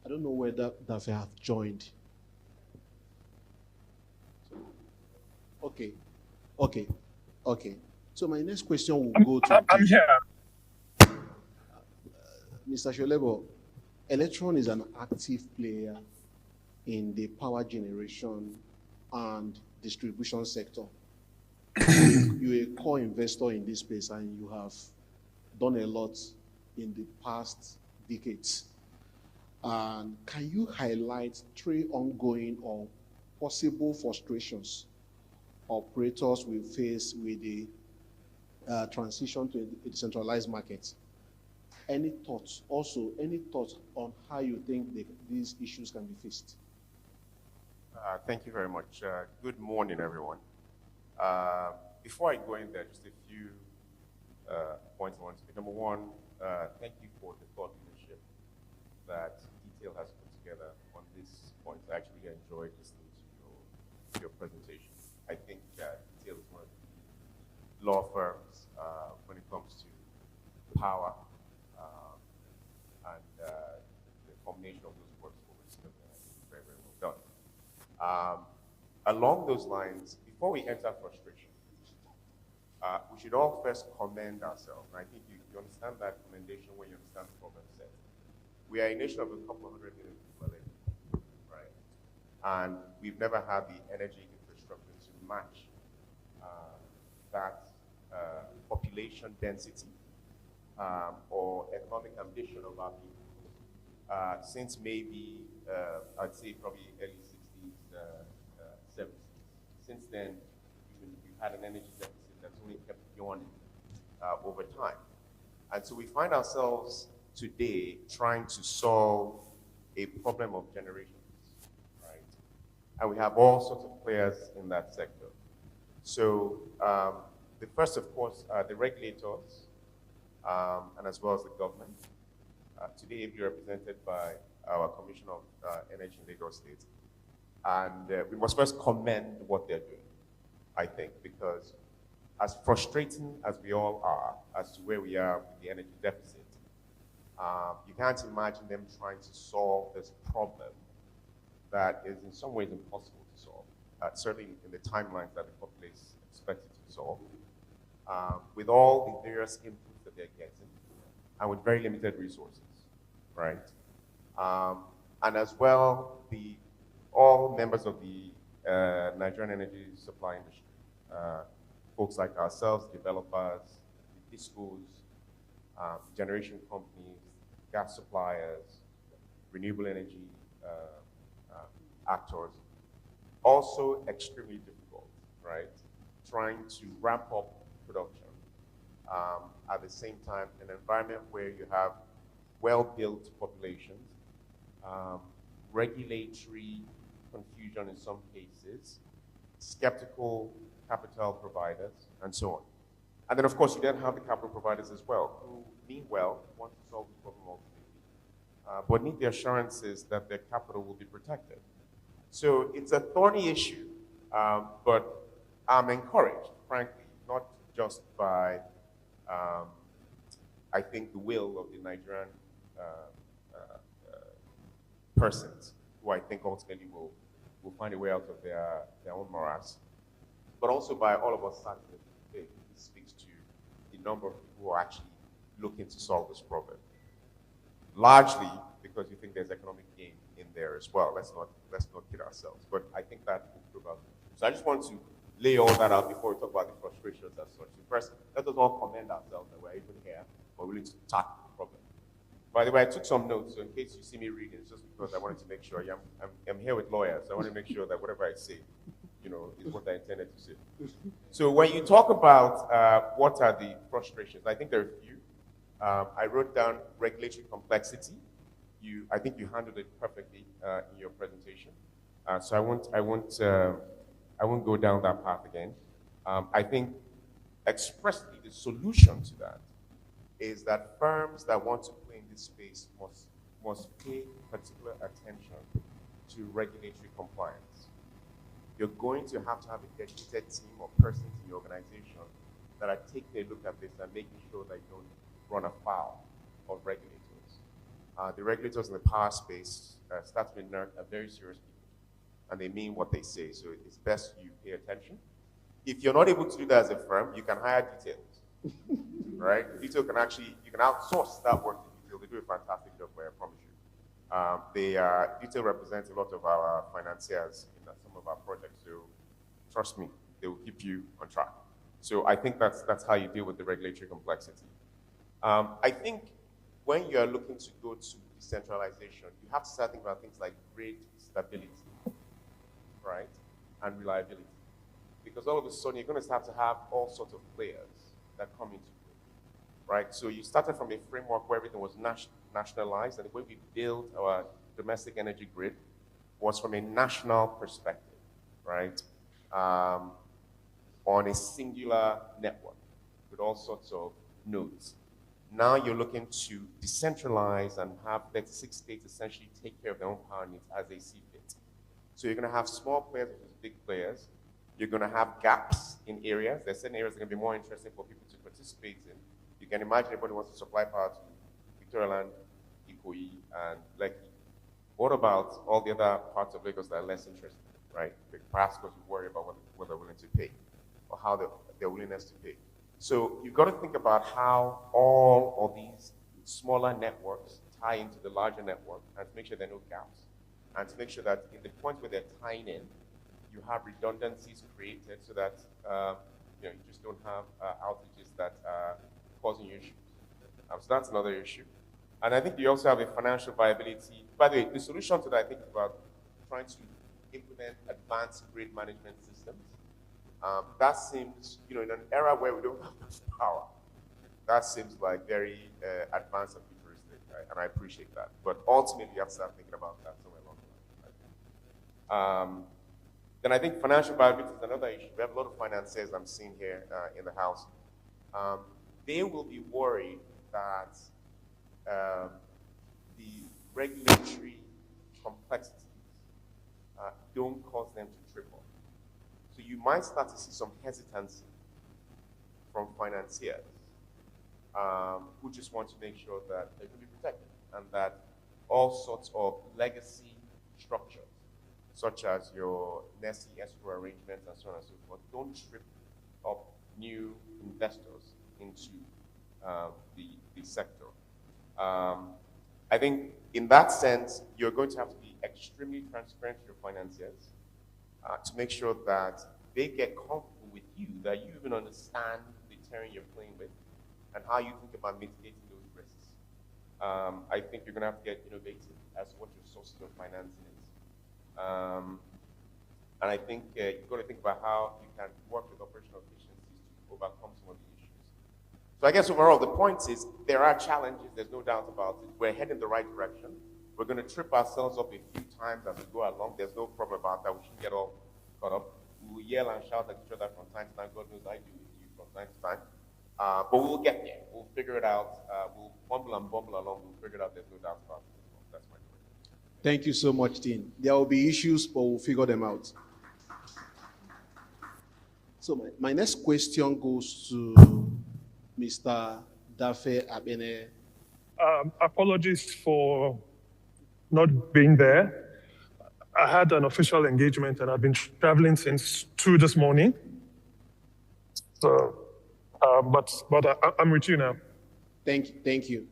I don't know whether Dafe have joined. Okay. So my next question will go to I'm Dean. here. Mr. Sholebo, Electron is an active player in the power generation and distribution sector. You're a core investor in this space and you have done a lot in the past decades. And can you highlight three ongoing or possible frustrations operators will face with the transition to a decentralized market? Any thoughts? Also, any thoughts on how you think these issues can be faced? Thank you very much. Good morning, everyone. Before I go in there, just a few points I want to make. Number one, thank you for the thought leadership that Detail has put together on this point. I actually enjoyed listening to your presentation. I think Detail is one of the law firms when it comes to power and the combination of those works for very, very well done. Along those lines, before we enter frustration, we should all first commend ourselves. And I think you understand that commendation when you understand the problem set. We are a nation of a couple of 100 million people, right? And we've never had the energy infrastructure to match that population density or economic ambition of our people since maybe, I'd say probably early 60s, 70s. Since then, we've had an energy deficit that's only kept yawning over time. And so we find ourselves today trying to solve a problem of generations, right? And we have all sorts of players in that sector. So the first, of course, are the regulators, and as well as the government. Today, we're represented by our Commissioner of Energy in Lagos State. And we must first commend what they're doing, I think, because as frustrating as we all are as to where we are with the energy deficit, you can't imagine them trying to solve this problem that is in some ways impossible to solve, certainly in the timelines that the populace expected to solve, with all the various inputs that they're getting, and with very limited resources, right? And as well, all members of the Nigerian energy supply industry, folks like ourselves, developers, the discos, generation companies, gas suppliers, renewable energy actors, also extremely difficult, right? Trying to ramp up production at the same time in an environment where you have well-built populations, regulatory confusion in some cases, skeptical capital providers, and so on. And then, of course, you then have the capital providers as well, who mean well, want to solve the problem ultimately, but need the assurances that their capital will be protected. So it's a thorny issue, but I'm encouraged, frankly, not just by, I think, the will of the Nigerian persons, who I think ultimately will find a way out of their own morass, but also by all of us sat here today. This speaks to the number of people who are actually looking to solve this problem. Largely because you think there's economic gain in there as well. Let's not kid ourselves. But I think that will prove out. So I just want to lay all that out before we talk about the frustrations as such. So first, let us all commend ourselves that we're even here, we're willing to tackle the problem. By the way, I took some notes, so in case you see me reading, it's just because I wanted to make sure I'm here with lawyers, so I want to make sure that whatever I say, is what I intended to say. So when you talk about what are the frustrations, I think there are a few. I wrote down regulatory complexity. I think you handled it perfectly in your presentation. So I won't go down that path again. I think expressly the solution to that is that firms that want to play in this space must pay particular attention to regulatory compliance. You're going to have a dedicated team of persons in your organization that are taking a look at this and making sure that you don't run afoul of regulators. The regulators in the power space, start to inert, are very serious people, and they mean what they say, so it's best you pay attention. If you're not able to do that as a firm, you can hire details, right? Detail you can outsource that work to detail. The do a fantastic job, I promise you. Detail represents a lot of our financiers in some of our projects, so trust me, they will keep you on track. So I think that's how you deal with the regulatory complexity. I think when you're looking to go to decentralization, you have to start thinking about things like grid stability, right, and reliability. Because all of a sudden, you're going to start to have all sorts of players that come into play, right? So you started from a framework where everything was nationalized, and the way we built our domestic energy grid was from a national perspective, right? On a singular network with all sorts of nodes. Now you're looking to decentralize and have 36 states essentially take care of their own power needs as they see fit. So you're going to have small players versus big players. You're going to have gaps in areas. There's certain areas that are going to be more interesting for people to participate in. You can imagine everybody wants to supply power to Victorialand, Ikoyi, and Lekki. What about all the other parts of Lagos that are less interested, right? Perhaps because we worry about what they're willing to pay or how their willingness to pay. So you've got to think about how all of these smaller networks tie into the larger network and to make sure there are no gaps. And to make sure that in the point where they're tying in, you have redundancies created so that you just don't have outages that are causing you issues. So that's another issue. And I think you also have a financial viability. By the way, the solution to that, I think, is about trying to implement advanced grid management systems. That seems, in an era where we don't have much power, that seems like very advanced and futuristic, right? And I appreciate that. But ultimately, you have to start thinking about that somewhere along the line. Then I think financial viability is another issue. We have a lot of financiers I'm seeing here in the house. They will be worried that the regulatory complexities don't cause them to triple. So you might start to see some hesitancy from financiers who just want to make sure that they're going to be protected and that all sorts of legacy structures, such as your NESI escrow arrangements and so on and so forth, don't trip up new investors into the sector. I think in that sense, you're going to have to be extremely transparent to your financiers to make sure that they get comfortable with you, that you even understand the terrain you're playing with and how you think about mitigating those risks. I think you're going to have to get innovative as to what your sources of financing is. And I think you've got to think about how you can work with operational efficiencies to overcome some of the issues. So I guess overall, the point is there are challenges, there's no doubt about it. We're heading the right direction. We're going to trip ourselves up a few times as we go along. There's no problem about that. We shouldn't get all caught up. We'll yell and shout at each other from time to time. God knows I do with you from time to time. But we'll get there. We'll figure it out. We'll bumble and bumble along. We'll figure it out. There's no doubt about it. That's my point. Thank you so much, Dean. There will be issues, but we'll figure them out. So my next question goes to Mr. Dafe Abene. Apologies for not being there. I had an official engagement and I've been traveling since 2 this morning. So, but I'm with you now. Thank you.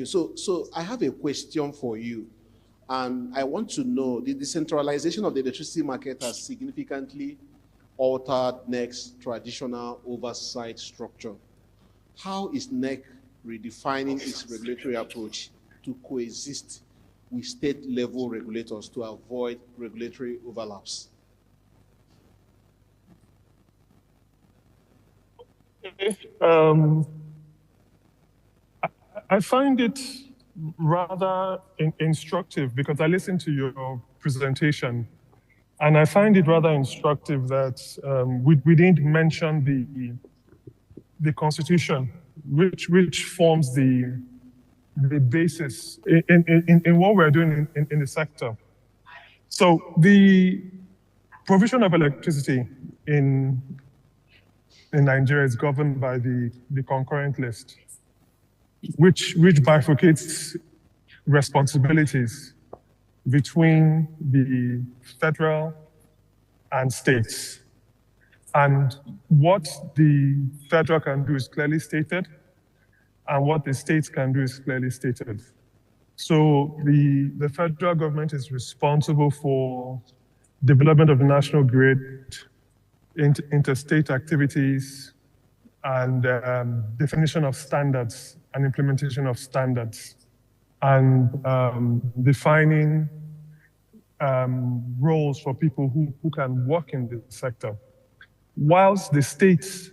So I have a question for you. And I want to know, the decentralization of the electricity market has significantly altered NEC's traditional oversight structure. How is NEC redefining its regulatory approach to coexist with state-level regulators to avoid regulatory overlaps? I find it rather instructive because I listened to your presentation and I find it rather instructive that we didn't mention the Constitution, which forms the basis in what we're doing in the sector. So the provision of electricity in Nigeria is governed by the concurrent list, which bifurcates responsibilities between the federal and states. And what the federal can do is clearly stated, and what the states can do is clearly stated. So the federal government is responsible for development of the national grid, interstate activities, and definition of standards and implementation of standards, and defining roles for people who can work in the sector. Whilst the states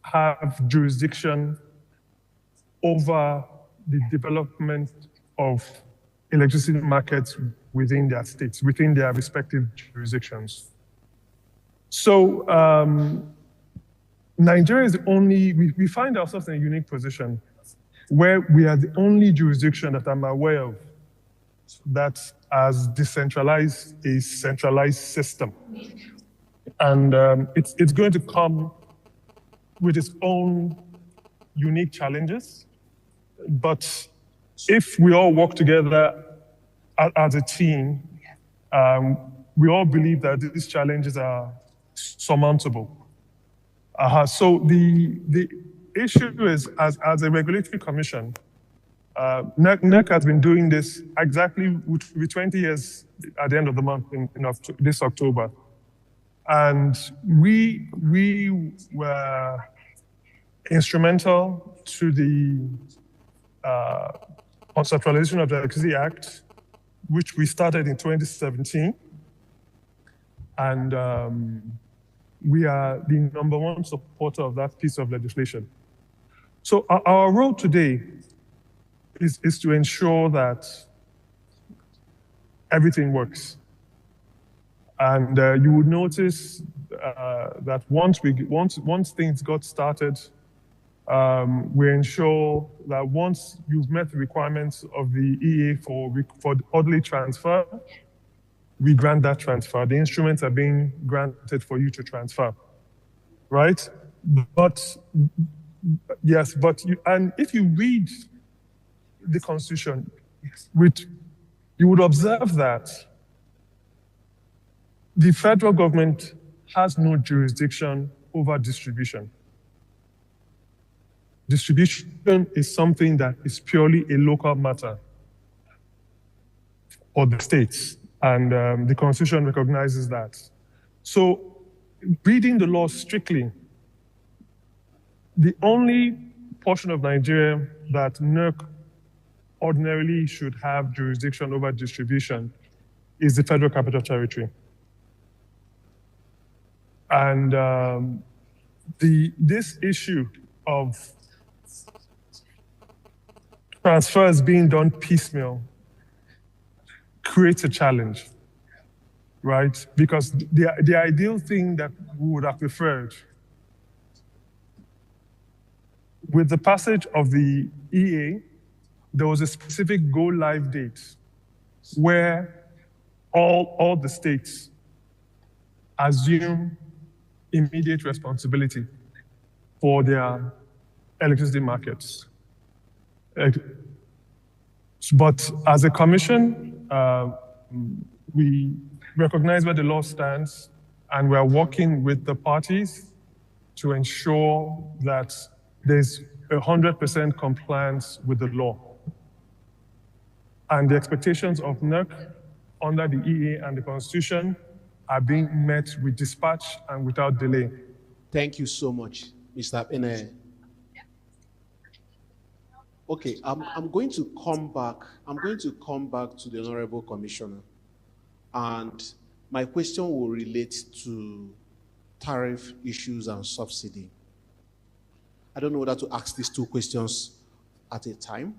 have jurisdiction over the development of electricity markets within their states, within their respective jurisdictions. So Nigeria is the only, we find ourselves in a unique position where we are the only jurisdiction that I'm aware of that has decentralized a centralized system. And it's going to come with its own unique challenges. But if we all work together as a team, we all believe that these challenges are surmountable. So the issue is, as a regulatory commission, NEC has been doing this exactly with 20 years at the end of the month in this October. And we were instrumental to the conceptualization of the Electricity Act, which we started in 2017. And we are the #1 supporter of that piece of legislation. So our role today is to ensure that everything works. And you would notice that once things got started, we ensure that once you've met the requirements of the EA for orderly transfer, we grant that transfer. The instruments are being granted for you to transfer, right? But yes, and if you read the Constitution, you would observe that the federal government has no jurisdiction over distribution. Distribution is something that is purely a local matter for the states, and the Constitution recognizes that. So, reading the law strictly, the only portion of Nigeria that NERC ordinarily should have jurisdiction over distribution is the Federal Capital Territory. And this issue of transfers being done piecemeal creates a challenge, right? Because the ideal thing that we would have preferred with the passage of the EA, there was a specific go live date where all the states assume immediate responsibility for their electricity markets. But as a commission, we recognize where the law stands, and we are working with the parties to ensure that there's 100% compliance with the law. And the expectations of NERC under the EA and the Constitution are being met with dispatch and without delay. Thank you so much, Mr. Ene. Okay, I'm going to come back. I'm going to come back to the Honorable Commissioner, and my question will relate to tariff issues and subsidy. I don't know whether to ask these two questions at a time.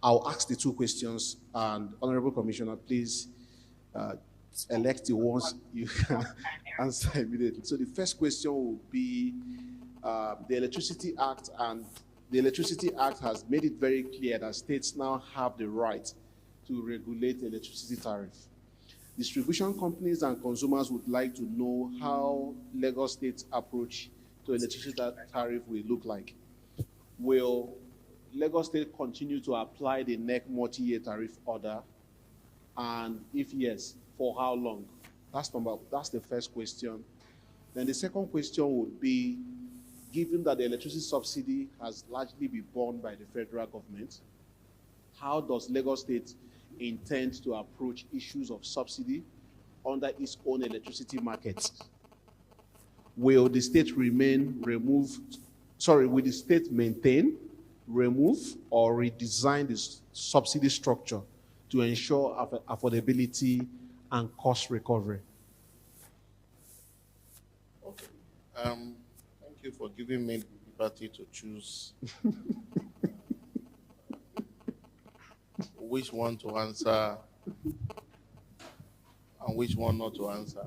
I'll ask the two questions, and Honorable Commissioner, please elect the ones you can answer immediately. So the first question will be the Electricity Act, and the Electricity Act has made it very clear that states now have the right to regulate the electricity tariff. Distribution companies and consumers would like to know how Lagos State's approach to electricity tariff will look like. Will Lagos State continue to apply the NEC multi-year tariff order? And if yes, for how long? That's the first question. Then the second question would be, given that the electricity subsidy has largely been borne by the federal government, how does Lagos State intend to approach issues of subsidy under its own electricity market? Will the state will the state maintain, remove, or redesign the subsidy structure to ensure affordability and cost recovery? Okay. Thank you for giving me the liberty to choose which one to answer and which one not to answer.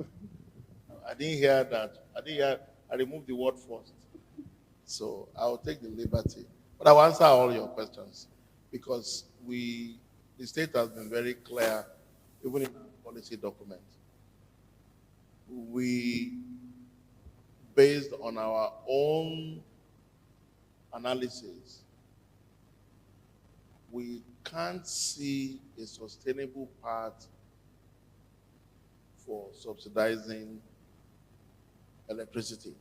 I didn't hear that. I removed the word first. So I'll take the liberty. But I'll answer all your questions because the state has been very clear, even in our policy document. We, based on our own analysis, we can't see a sustainable path for subsidizing electricity.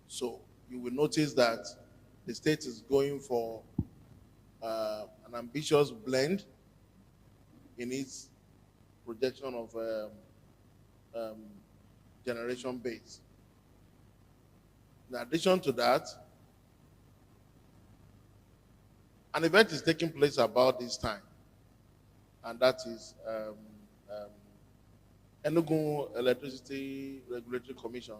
So you will notice that the state is going for an ambitious blend in its projection of generation base. In addition to that, an event is taking place about this time, and that is Enugu Electricity Regulatory Commission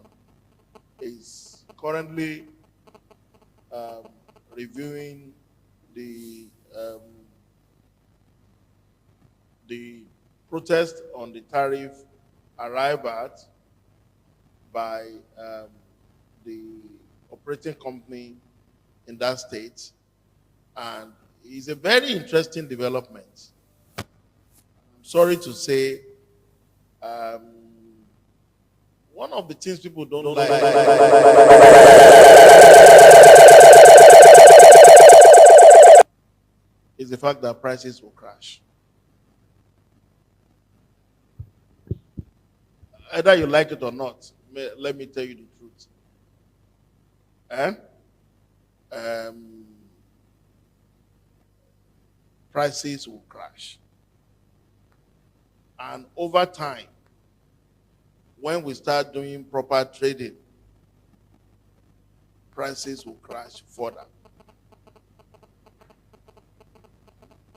is currently reviewing the protest on the tariff arrived at by the operating company in that state, and it's a very interesting development. I'm sorry to say, one of the things people don't like is the fact that prices will crash. Either you like it or not, let me tell you the truth. Prices will crash. And over time, when we start doing proper trading, prices will crash further.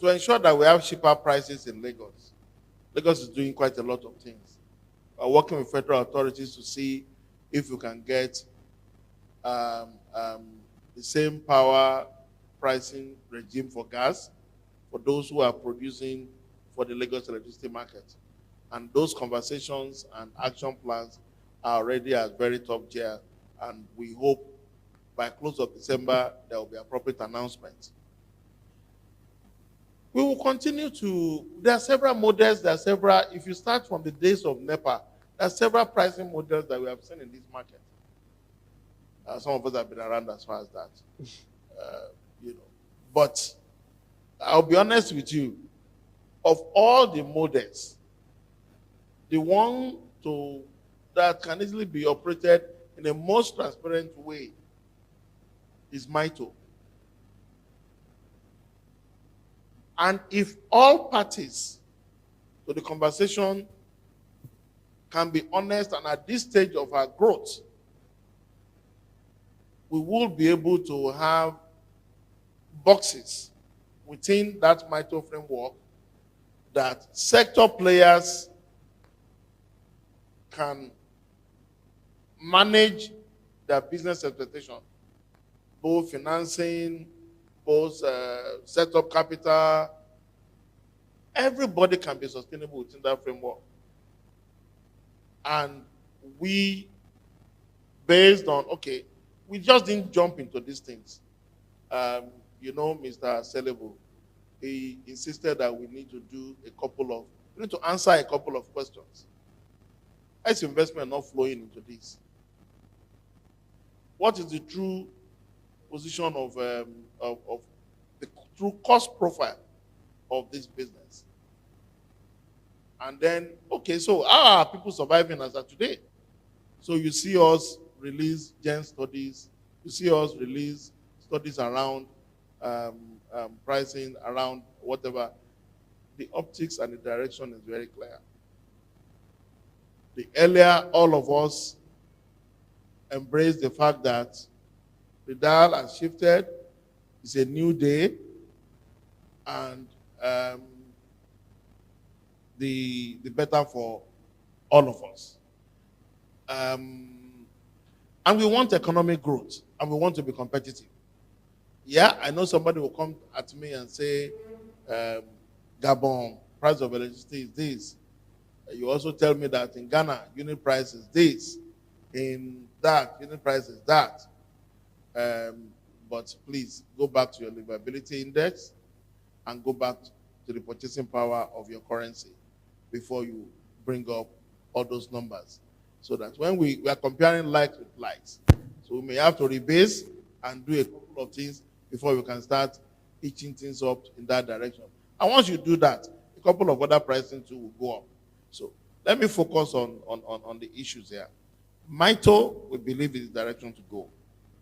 To ensure that we have cheaper prices in Lagos, Lagos is doing quite a lot of things. We're working with federal authorities to see if we can get the same power pricing regime for gas for those who are producing for the Lagos electricity market. And those conversations and action plans are already at very top tier, and we hope by close of December there will be appropriate announcements. We will continue there are several models, if you start from the days of NEPA, there are several pricing models that we have seen in this market. Some of us have been around as far as that. But I'll be honest with you, of all the models, the one that can easily be operated in the most transparent way is MITO. And if all parties to the conversation can be honest, and at this stage of our growth, we will be able to have boxes within that MITO framework that sector players can manage their business expectation, both financing, both setup capital. Everybody can be sustainable within that framework. And we, based on, we just didn't jump into these things. Mr. Celebo, he insisted that we need to answer a couple of questions. Is investment not flowing into this? What is the true position of the true cost profile of this business? And then, so how are people surviving as of today? So you see us release gen studies, you see us release studies around pricing around whatever, the optics and the direction is very clear. The earlier all of us embrace the fact that the dial has shifted, it's a new day, and the better for all of us. And we want economic growth, and we want to be competitive. Yeah, I know somebody will come at me and say, Gabon, price of electricity is this. You also tell me that in Ghana, unit price is this. In that, unit price is that. But please go back to your livability index and go back to the purchasing power of your currency before you bring up all those numbers. So that when we are comparing likes with likes, so we may have to rebase and do a couple of things before we can start itching things up in that direction. And once you do that, a couple of other pricing too will go up. So let me focus on the issues here. MITO, we believe, is the direction to go.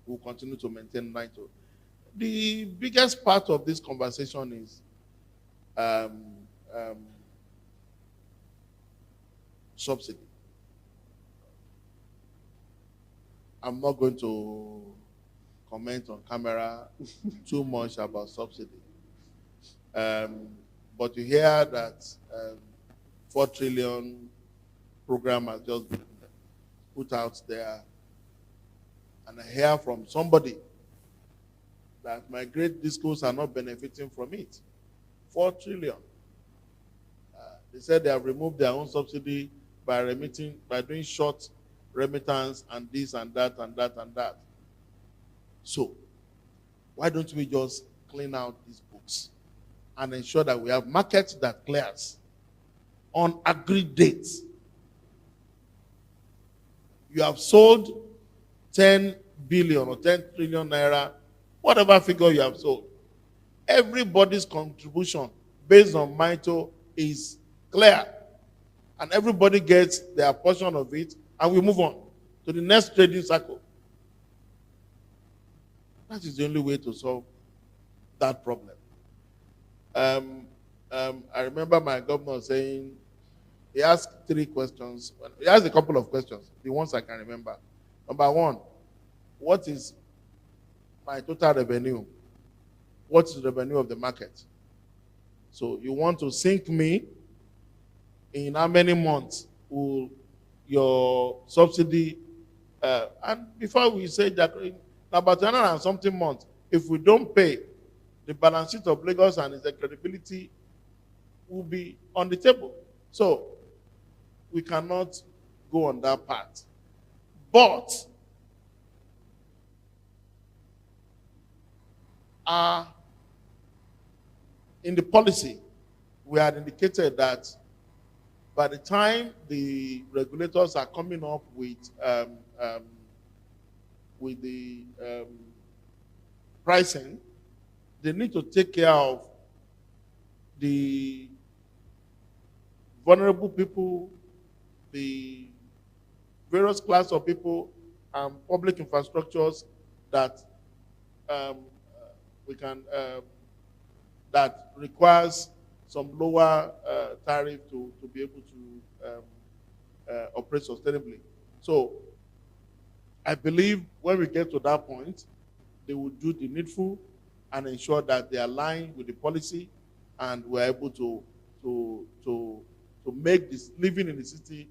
We'll continue to maintain MITO. The biggest part of this conversation is subsidy. I'm not going to comment on camera too much about subsidy. But you hear that 4 trillion program has just been put out there. And I hear from somebody that my great discos are not benefiting from it. 4 trillion. They said they have removed their own subsidy by doing short remittance and this and that and that and that. So, why don't we just clean out these books and ensure that we have markets that clears on agreed dates? You have sold 10 billion or 10 trillion naira, whatever figure you have sold. Everybody's contribution based on MITO is clear. And everybody gets their portion of it, and we move on to the next trading cycle. That is the only way to solve that problem. I remember my governor saying, he asked 3 questions. He asked a couple of questions, the ones I can remember. Number 1, what is my total revenue? What is the revenue of the market? So you want to sink me in how many months will your subsidy, and before we say that, in about 100 and something months, if we don't pay, the balance sheet of Lagos and its credibility will be on the table. So we cannot go on that path. But in the policy, we had indicated that by the time the regulators are coming up with the pricing, they need to take care of the vulnerable people, the various class of people, and public infrastructures that we can that requires some lower tariff to be able to operate sustainably. So I believe when we get to that point, they will do the needful and ensure that they align with the policy, and we're able to make this living in the city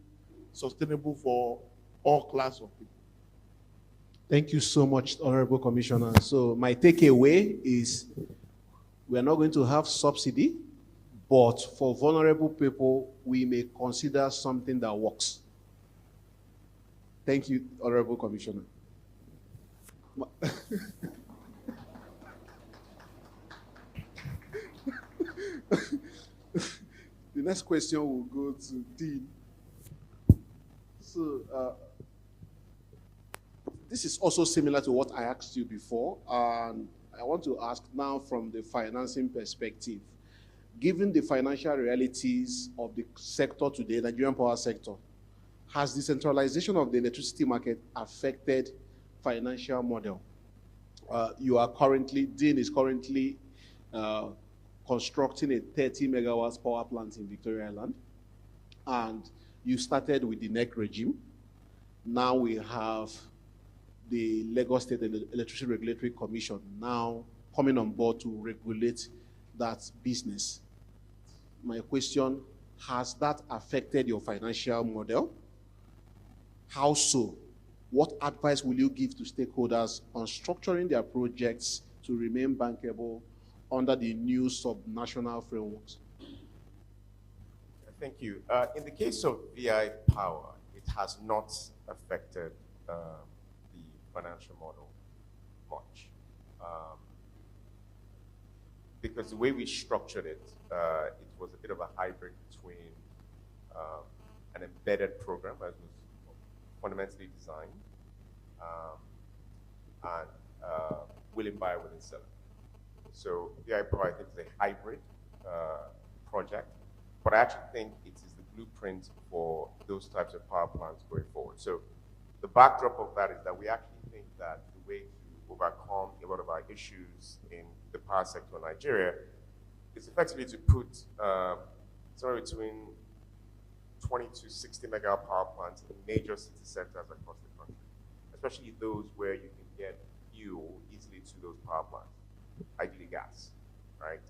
sustainable for all class of people. Thank you so much, Honorable Commissioner. So my takeaway is we are not going to have subsidy, but for vulnerable people, we may consider something that works. Thank you, Honorable Commissioner. The next question will go to Dean. So this is also similar to what I asked you before, and I want to ask now from the financing perspective. Given the financial realities of the sector today, the Nigerian power sector, has the centralization of the electricity market affected financial model Dean is currently uh, constructing a 30 megawatts power plant in Victoria Island. And you started with the NEC regime. Now we have the Lagos State Electricity Regulatory Commission now coming on board to regulate that business. My question, has that affected your financial model? How so? What advice will you give to stakeholders on structuring their projects to remain bankable under the new subnational frameworks? Thank you. In the case of VI Power, it has not affected the financial model much. Because the way we structured it, it was a bit of a hybrid between an embedded program, as was fundamentally designed, and willing buyer, willing seller. So VI Power, I think, is a hybrid project, but I actually think it is the blueprint for those types of power plants going forward. So the backdrop of that is that we actually think that the way to overcome a lot of our issues in the power sector in Nigeria is effectively to put somewhere between 20 to 60 megawatt power plants in major city centers across the country, especially those where you can get fuel easily to those power plants, ideally gas, right?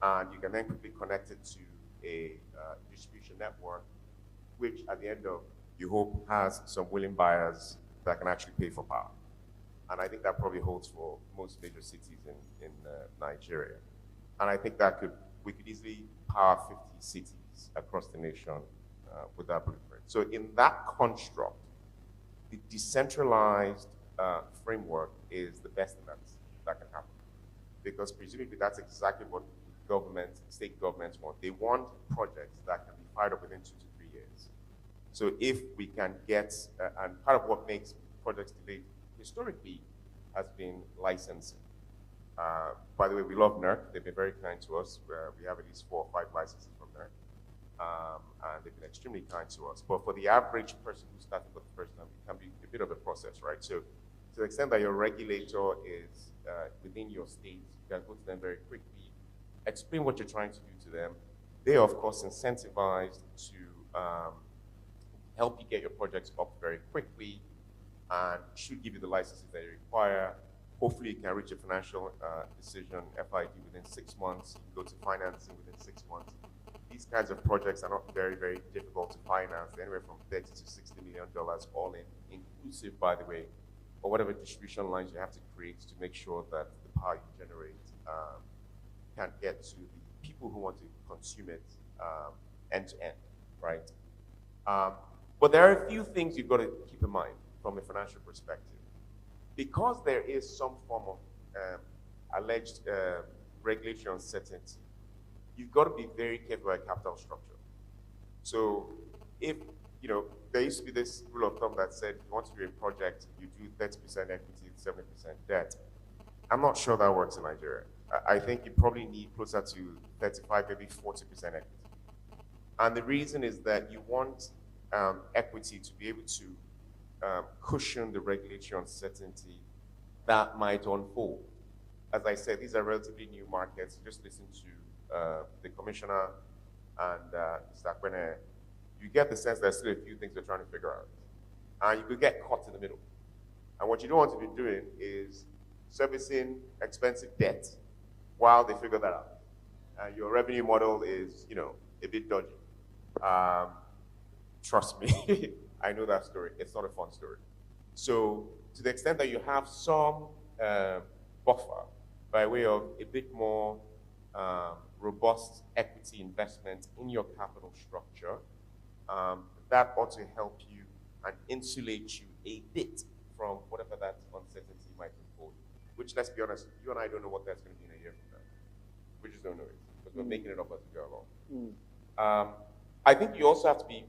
And you can then quickly connect it to a distribution network, which at the end of, you hope, has some willing buyers that can actually pay for power. And I think that probably holds for most major cities in Nigeria. And I think that we could easily power 50 cities across the nation with that blueprint. So in that construct, the decentralized framework is the best thing that can happen. Because presumably that's exactly what state governments want. They want projects that can be fired up within 2 to 3 years. So if we can get, and part of what makes projects delayed historically has been licensing. By the way, we love NERC. They've been very kind to us. We have at least 4 or 5 licenses from NERC. And they've been extremely kind to us. But for the average person who's starting for the first time, it can be a bit of a process, right? So to the extent that your regulator is within your state, you can go to them very quickly, explain what you're trying to do to them. They are, of course, incentivized to help you get your projects up very quickly and should give you the licenses that you require. Hopefully, you can reach a financial decision, FID, within 6 months. You can go to financing within 6 months. These kinds of projects are not very, very difficult to finance. They're anywhere from $30 to $60 million all in, inclusive, by the way, or whatever distribution lines you have to create to make sure that the power you generate can get to the people who want to consume it end to end, right? But there are a few things you've got to keep in mind from a financial perspective. Because there is some form of alleged regulatory uncertainty, you've got to be very careful about capital structure. So if, there used to be this rule of thumb that said, if you want to do a project, you do 30% equity, 70% debt. I'm not sure that works in Nigeria. I think you probably need closer to 35, maybe 40% equity. And the reason is that you want equity to be able to cushion the regulatory uncertainty that might unfold. As I said, these are relatively new markets. Just listen to the commissioner and Mr. Akpene. You get the sense there's still a few things they're trying to figure out. And you could get caught in the middle. And what you don't want to be doing is servicing expensive debt while they figure that out. And your revenue model is, a bit dodgy. Trust me, I know that story. It's not a fun story. So to the extent that you have some buffer by way of a bit more robust equity investment in your capital structure, that ought to help you and insulate you a bit from whatever that uncertainty might unfold. Which, let's be honest, you and I don't know what that's going to be in a year from now. We just don't know it because we're making it up as we go along. I think you also have to be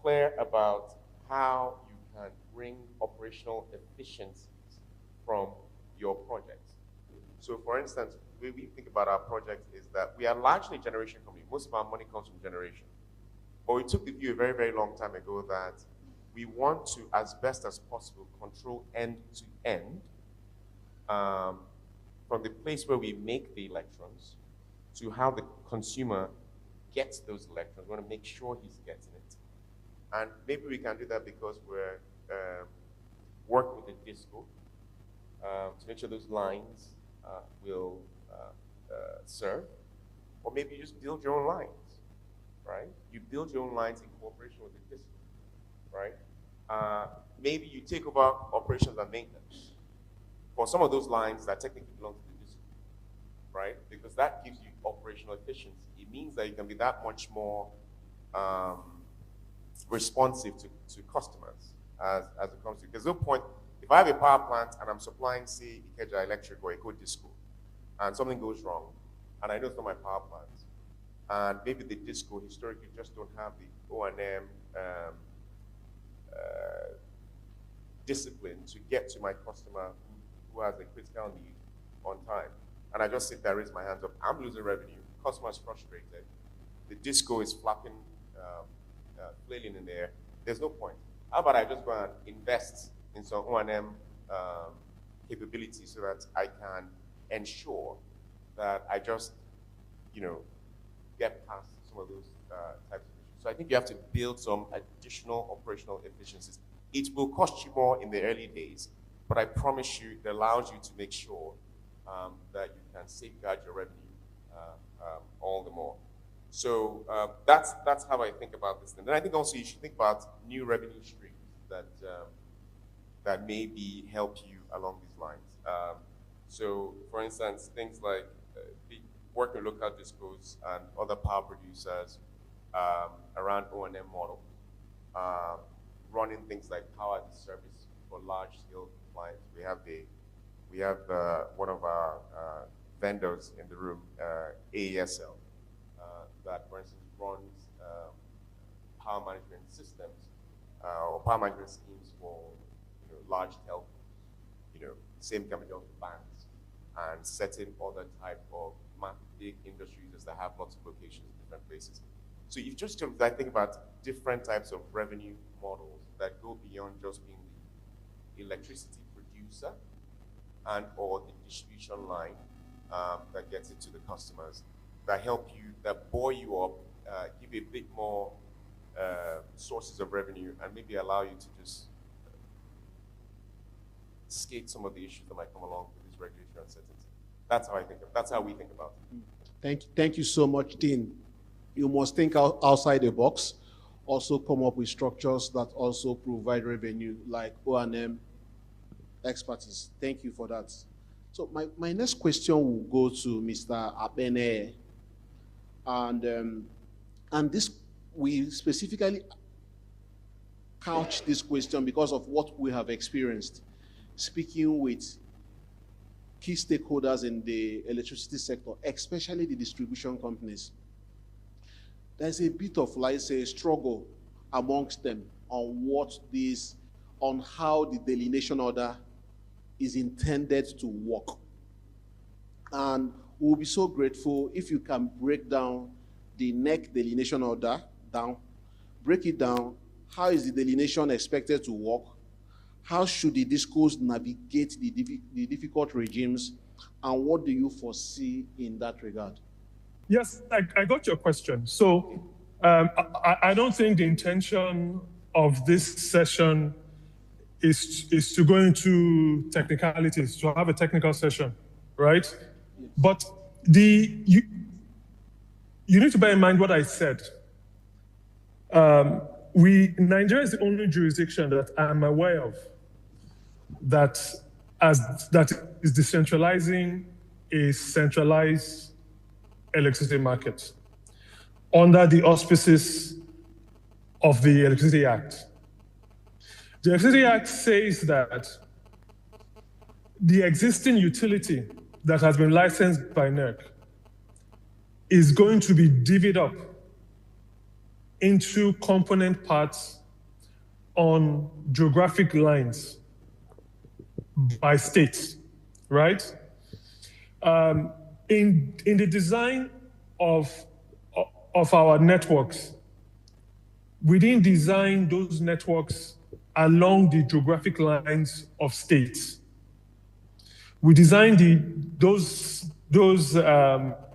clear about how you can bring operational efficiencies from your projects. So for instance, the way we think about our projects is that we are largely a generation company. Most of our money comes from generation. But we took the view a very, very long time ago that we want to, as best as possible, control end to end from the place where we make the electrons to how the consumer gets those electrons. We want to make sure he's getting it. And maybe we can do that because we're working with the DISCO to make sure those lines will serve. Or maybe you just build your own lines, right? You build your own lines in cooperation with the DISCO, right? Maybe you take over operations and maintenance for some of those lines that technically belong to the DISCO, right? Because that gives you operational efficiency. It means that you can be that much more responsive to customers as it comes to. There's no point, if I have a power plant and I'm supplying, say, Ikeja Electric or Eco Disco, and something goes wrong, and I know it's not my power plant, and maybe the DISCO historically just don't have the O&M discipline to get to my customer who has a critical need on time. And I just sit there, raise my hands up, I'm losing revenue, customer is frustrated, the DISCO is flapping, flailing in the air. There's no point. How about I just go and invest in some O&M capability so that I can ensure that I just, get past some of those types of issues. So I think you have to build some additional operational efficiencies. It will cost you more in the early days, but I promise you, it allows you to make sure that you can safeguard your revenue all the more. So that's how I think about this thing. And I think also you should think about new revenue streams that maybe help you along these lines. So, for instance, things like working with local discos and other power producers around O&M model, running things like power as a service for large-scale clients. We have one of our vendors in the room, AESL, that, for instance, runs power management systems or power management schemes for large telcos. Same can be done with banks and certain other type of big industries that have lots of locations in different places. So you've just I think about different types of revenue models that go beyond just being the electricity producer and or the distribution line that gets it to the customers, that help you, that buoy you up, give you a bit more sources of revenue, and maybe allow you to just skate some of the issues that might come along with this regulatory uncertainty. That's how we think about it. Thank you so much, Dean. You must think outside the box. Also come up with structures that also provide revenue, like O&M expertise. Thank you for that. So my next question will go to Mr. Apene. And this, we specifically couch this question because of what we have experienced speaking with key stakeholders in the electricity sector, especially the distribution companies. There's a bit of, like, say, struggle amongst them on how the delineation order is intended to work. And we'll be so grateful if you can break down the NEC delineation order down, break it down. How is the delineation expected to work? How should the DISCOs navigate the difficult regimes? And what do you foresee in that regard? Yes, I got your question. So I don't think the intention of this session is to go into technicalities, to have a technical session, right? Yes. But you need to bear in mind what I said. Nigeria is the only jurisdiction that I'm aware of that is decentralizing a centralized electricity market under the auspices of the Electricity Act. The Electricity Act says that the existing utility that has been licensed by NERC is going to be divvied up into component parts on geographic lines by states, right? In the design of our networks, we didn't design those networks along the geographic lines of states. We designed those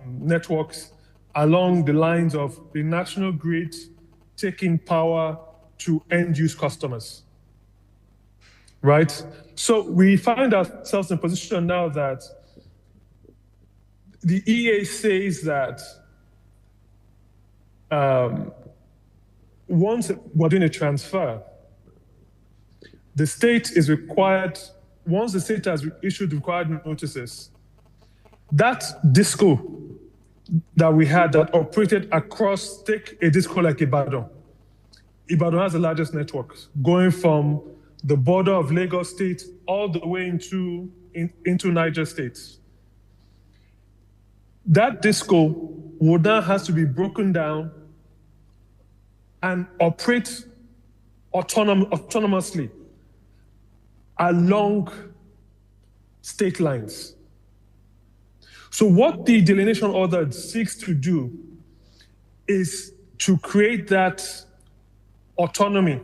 networks along the lines of the national grid taking power to end-use customers, right? So we find ourselves in a position now that the EA says that once we're doing a transfer, the state is required, once the state has issued required notices, that disco that we had that operated across, take a disco like Ibadan. Ibadan has the largest network, going from the border of Lagos State all the way into Niger State. That disco would now have to be broken down and operate autonomously along state lines. So what the delineation order seeks to do is to create that autonomy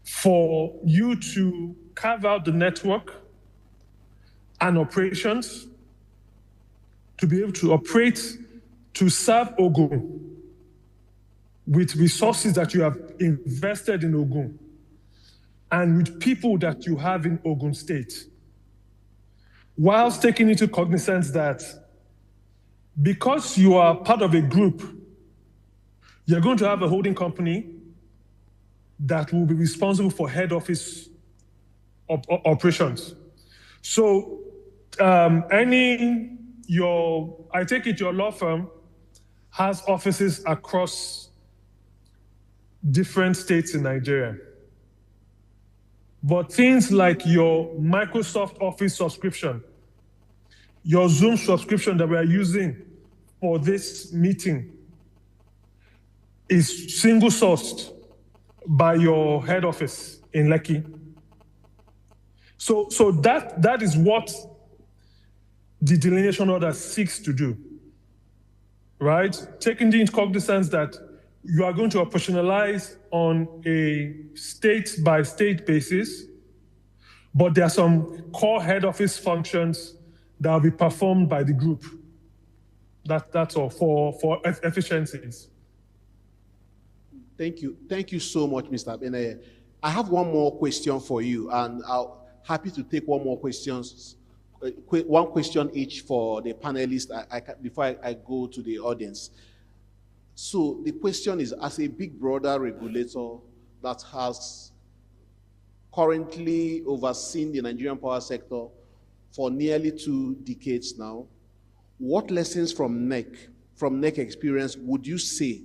for you to carve out the network and operations to be able to operate to serve Ogun with resources that you have invested in Ogun and with people that you have in Ogun State, whilst taking into cognizance that because you are part of a group, you're going to have a holding company that will be responsible for head office operations. So I take it your law firm has offices across different states in Nigeria. But things like your Microsoft Office subscription, your Zoom subscription that we are using for this meeting is single sourced by your head office in Lekki. So that is what the delineation order seeks to do, right? Taking into cognizance that you are going to operationalize on a state-by-state basis, but there are some core head office functions that will be performed by the group. That's all for efficiencies. Thank you. Thank you so much, Mr. Beneye. I have one more question for you, and I'm happy to take one question each for the panelists before I go to the audience. So the question is, as a big brother regulator that has currently overseen the Nigerian power sector for nearly 2 decades now, what lessons from NEC experience would you say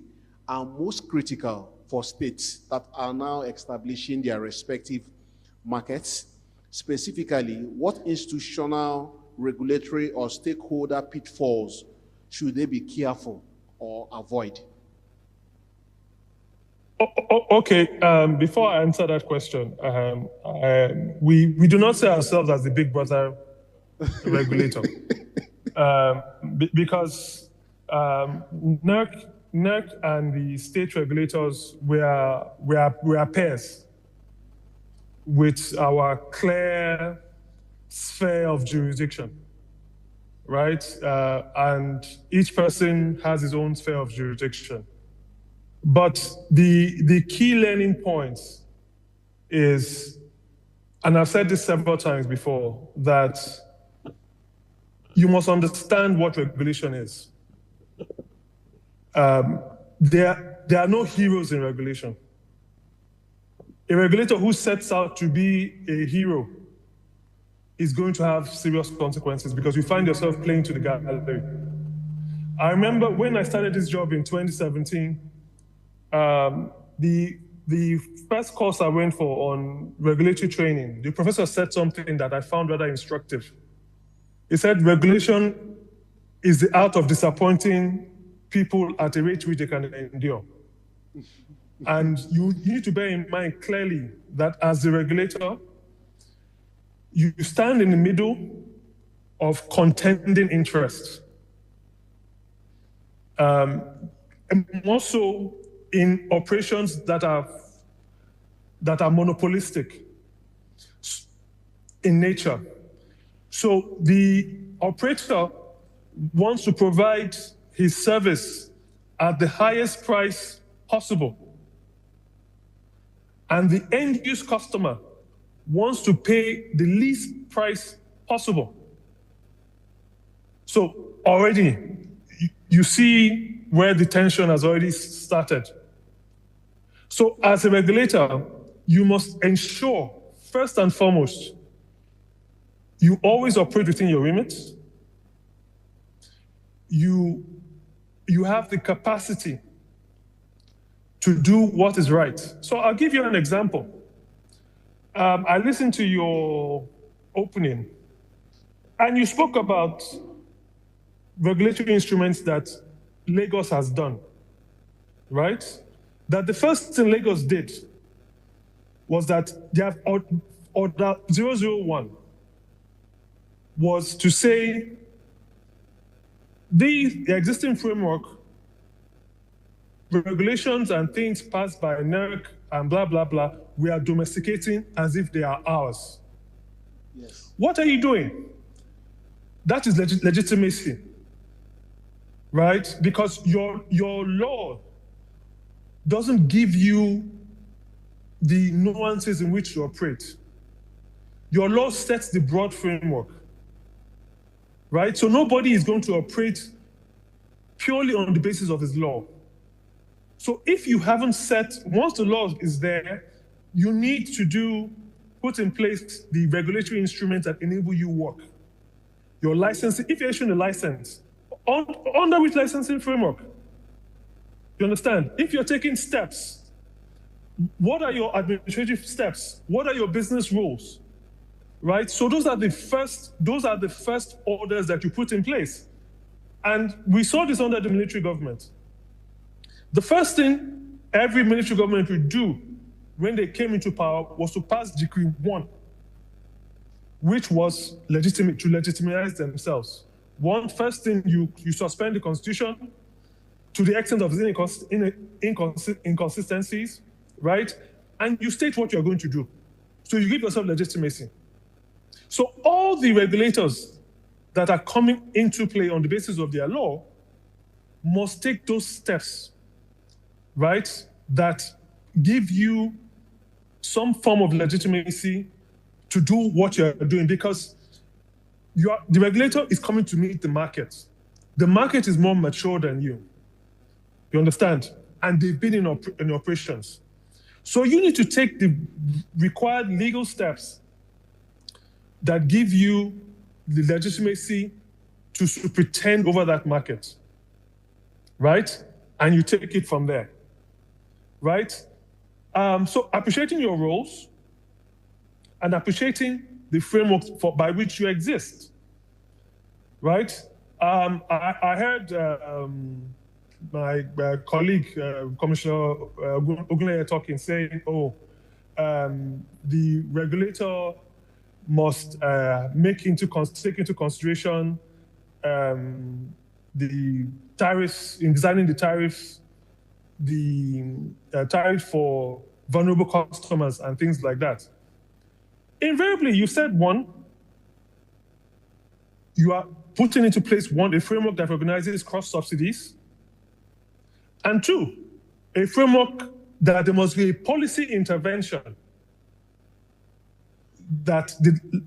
are most critical for states that are now establishing their respective markets? Specifically, what institutional, regulatory, or stakeholder pitfalls should they be careful or avoid? Okay, before I answer that question, we do not see ourselves as the big brother regulator because NERC and the state regulators, we are pairs with our clear sphere of jurisdiction, right? And each person has his own sphere of jurisdiction. But the key learning points is, and I've said this several times before, that you must understand what regulation is. There are no heroes in regulation. A regulator who sets out to be a hero is going to have serious consequences because you find yourself playing to the gallery. I remember when I started this job in 2017, the first course I went for on regulatory training, the professor said something that I found rather instructive. He said, regulation is the art of disappointing people at a rate which they can endure. And you need to bear in mind clearly that as the regulator, you stand in the middle of contending interests. And also in operations that are monopolistic in nature. So the operator wants to provide his service at the highest price possible. And the end use customer wants to pay the least price possible. So already you see where the tension has already started. So as a regulator, you must ensure, first and foremost, you always operate within your remit. You have the capacity to do what is right. So I'll give you an example. I listened to your opening, and you spoke about regulatory instruments that Lagos has done, right? That the first thing Lagos did was that they have Order 001 was to say the existing framework, regulations and things passed by NERC and blah, blah, blah, we are domesticating as if they are ours. Yes. What are you doing? That is legitimacy, right? Because your law doesn't give you the nuances in which you operate. Your law sets the broad framework, right? So nobody is going to operate purely on the basis of his law. So if you haven't once the law is there, you need to put in place the regulatory instruments that enable you work. Your licensing, if you're issuing a license, under which licensing framework? You understand? If you're taking steps, what are your administrative steps? What are your business rules? Right? So those are the first orders that you put in place. And we saw this under the military government. The first thing every military government would do when they came into power was to pass Decree 1, which was legitimate to legitimize themselves. First thing, you suspend the constitution to the extent of inconsistencies, right? And you state what you're going to do. So you give yourself legitimacy. So all the regulators that are coming into play on the basis of their law must take those steps, right, that give you some form of legitimacy to do what you're doing, because the regulator is coming to meet the market. The market is more mature than you. You understand? And they've been in operations. So you need to take the required legal steps that give you the legitimacy to pretend over that market, right? And you take it from there, right? So appreciating your roles and appreciating the framework by which you exist, right? I heard my colleague, Commissioner Ogunleye talking, saying, the regulator must take into consideration the tariffs, in designing the tariffs, the tariff for vulnerable customers and things like that. Invariably, you said one, you are putting into place a framework that recognizes cross subsidies, and two, a framework that there must be a policy intervention that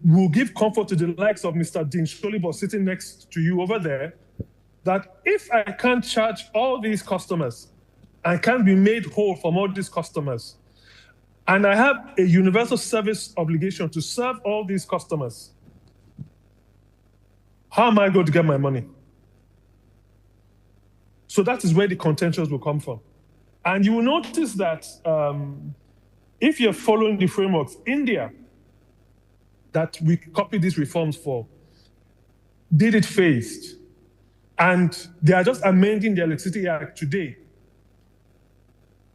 will give comfort to the likes of Mr. Dean Sholibor sitting next to you over there, that if I can't charge all these customers, I can't be made whole from all these customers, and I have a universal service obligation to serve all these customers, how am I going to get my money? So that is where the contentions will come from. And you will notice that if you're following the frameworks, India, that we copied these reforms for, did it phased. And they are just amending the Electricity Act today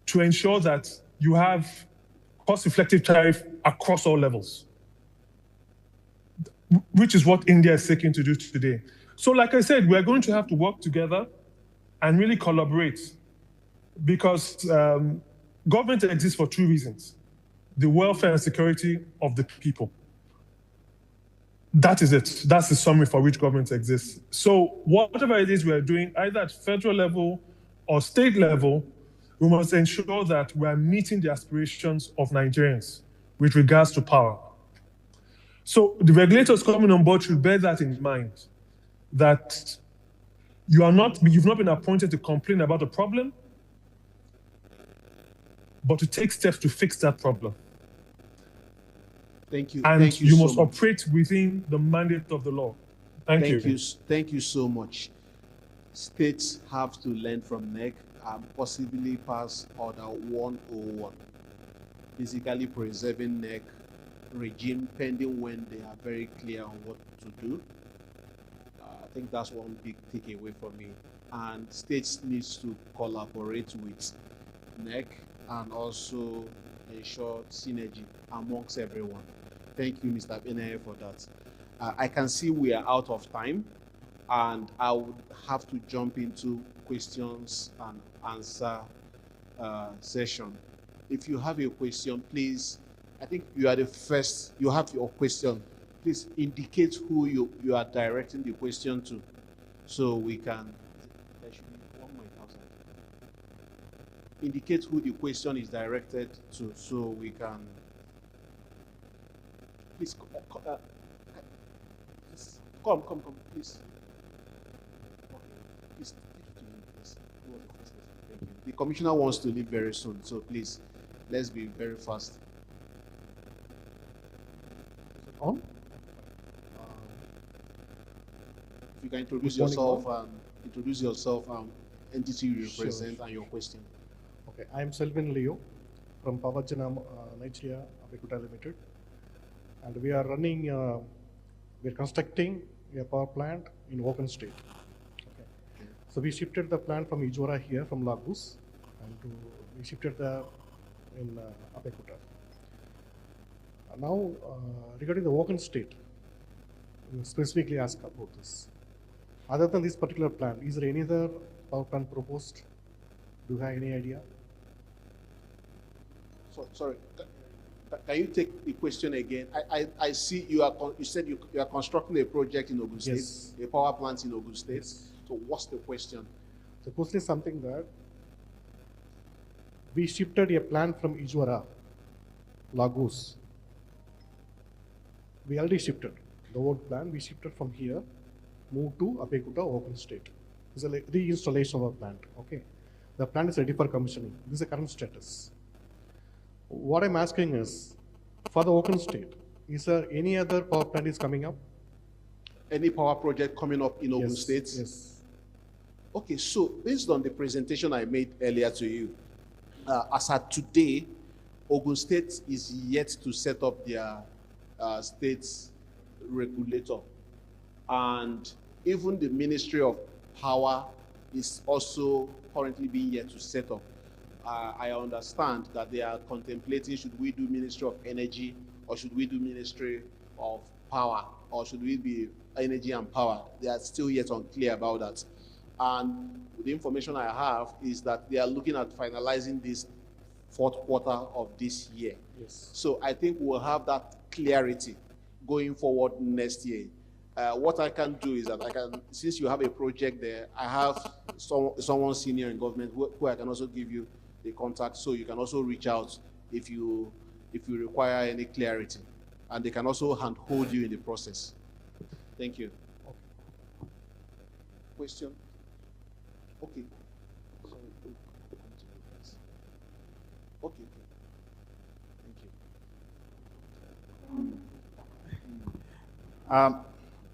to ensure that you have cost-reflective tariff across all levels, which is what India is seeking to do today. So like I said, we're going to have to work together and really collaborate, because government exists for 2 reasons: the welfare and security of the people. That is it. That's the summary for which government exists. So whatever it is we are doing, either at federal level or state level, we must ensure that we are meeting the aspirations of Nigerians with regards to power. So the regulators coming on board should bear that in mind, that you've not been appointed to complain about a problem, but to take steps to fix that problem. Thank you. And Thank you, you so must much. operate within the mandate of the law. Thank you. Thank you so much. States have to learn from NEC and possibly pass Order 101, basically preserving NEC regime pending when they are very clear on what to do. I think that's one big takeaway for me. And states needs to collaborate with NEC and also ensure synergy amongst everyone. Thank you, Mr. Beneye, for that. I can see we are out of time, and I would have to jump into questions and answer session. If you have a question, please, I think you are the first, you have your question. Please indicate who you are directing the question to, so we can, there should be one mic outside. Indicate who the question is directed to, so we can, please, come, please. Okay. Please, take it to me, please. Who was the first person? Thank you. The commissioner wants to leave very soon, so please, let's be very fast. On? If you can introduce yourself and entity you represent, and your question. Okay, I am Selvin Leo from Pavajana, Nigeria, Abekuta Limited. And we are running, we are constructing a power plant in Ogun State. Okay. So we shifted the plant from Ijora here, from Lagos, and we shifted the in Abekuta. Now, regarding the Ogun State, you specifically ask about this. Other than this particular plant, is there any other power plant proposed? Do you have any idea? So, sorry, can you take the question again? I see you said you are constructing a project in Ogun State, Yes. a power plant in Ogun State. Yes. So what's the question? The question is something that we shifted a plant from Ijwara, Lagos. We already shifted the old plant. We shifted from here, moved to Abekuta, Ogun State. It's a reinstallation of a plant. Okay, the plant is ready for commissioning. This is the current status. What I'm asking is, for the Ogun State, is there any other power plant is coming up? Any power project coming up in Ogun State? Yes. Okay, so based on the presentation I made earlier to you, as at today, Ogun State is yet to set up their state's regulator. And even the Ministry of Power is also currently being yet to set up. I understand that they are contemplating, should we do Ministry of Energy, or should we do Ministry of Power, or should we be Energy and Power? They are still yet unclear about that. And the information I have is that they are looking at finalizing this fourth quarter of this year. Yes. So I think we'll have that clarity going forward next year. What I can do is that since you have a project there, I have someone senior in government who I can also give you the contact, so you can also reach out if you require any clarity, and they can also handhold you in the process. Thank you. Okay. Question? Okay. Sorry. Okay. Thank you.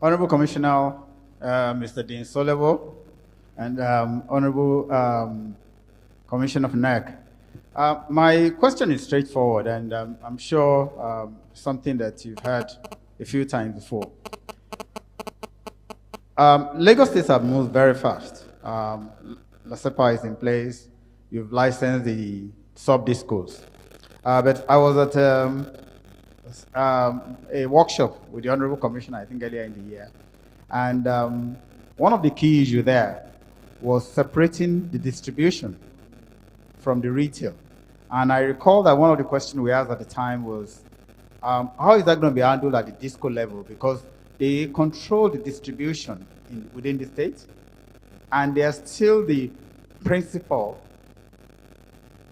Honorable Commissioner, Mr. Dean Solevo, and Honorable Commissioner of NEC. My question is straightforward, and I'm sure something that you've heard a few times before. Lagos States have moved very fast. LASEPA is in place. You've licensed the sub-discos. But I was at a workshop with the Honorable Commissioner, I think earlier in the year. And one of the key issues there was separating the distribution from the retail. And I recall that one of the questions we asked at the time was, how is that going to be handled at the disco level? Because they control the distribution within the state, and they are still the principal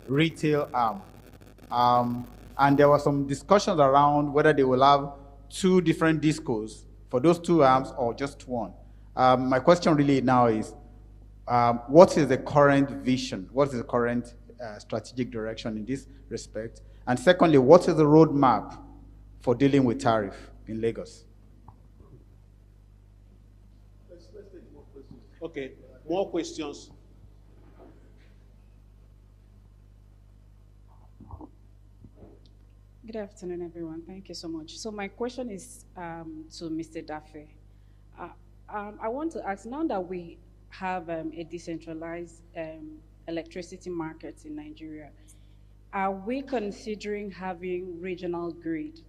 retail arm. And there were some discussions around whether they will have two different discos for those two arms or just one. My question really now is, what is the current vision? What is the current strategic direction in this respect? And secondly, what is the roadmap for dealing with tariff in Lagos? Let's take more questions. Okay, more questions. Good afternoon, everyone. Thank you so much. So my question is to Mr. Dafe. I want to ask, now that we have a decentralized electricity market in Nigeria, are we considering having regional grid?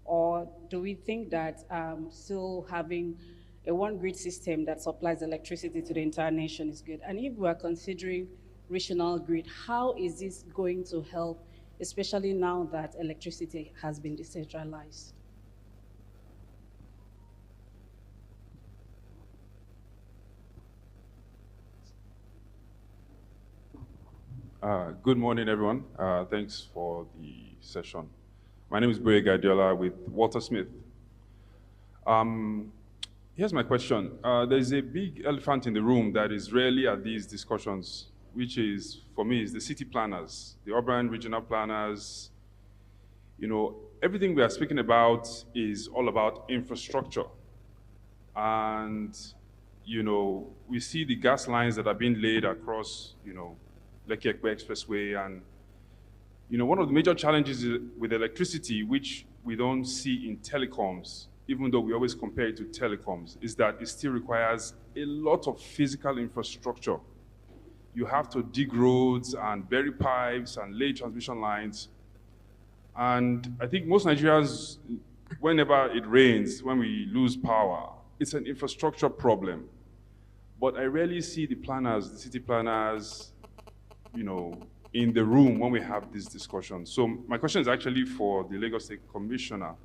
Or do we think that still having a one grid system that supplies electricity to the entire nation is good? And if we are considering regional grid, how is this going to help, especially now that electricity has been decentralized? Good morning, everyone. Thanks for the session. My name is Boye Guardiola with Walter Smith. Here's my question. There's a big elephant in the room that is rarely at these discussions, which is, for me, is the city planners, the urban regional planners. You know, everything we are speaking about is all about infrastructure. And, you know, we see the gas lines that are being laid across, you know, Lekki Ekpe Expressway. And, you know, one of the major challenges with electricity, which we don't see in telecoms, even though we always compare it to telecoms, is that it still requires a lot of physical infrastructure. You have to dig roads and bury pipes and lay transmission lines. And I think most Nigerians, whenever it rains, when we lose power, it's an infrastructure problem. But I rarely see the planners, the city planners, you know, in the room when we have these discussions. So my question is actually for the Lagos State Commissioner.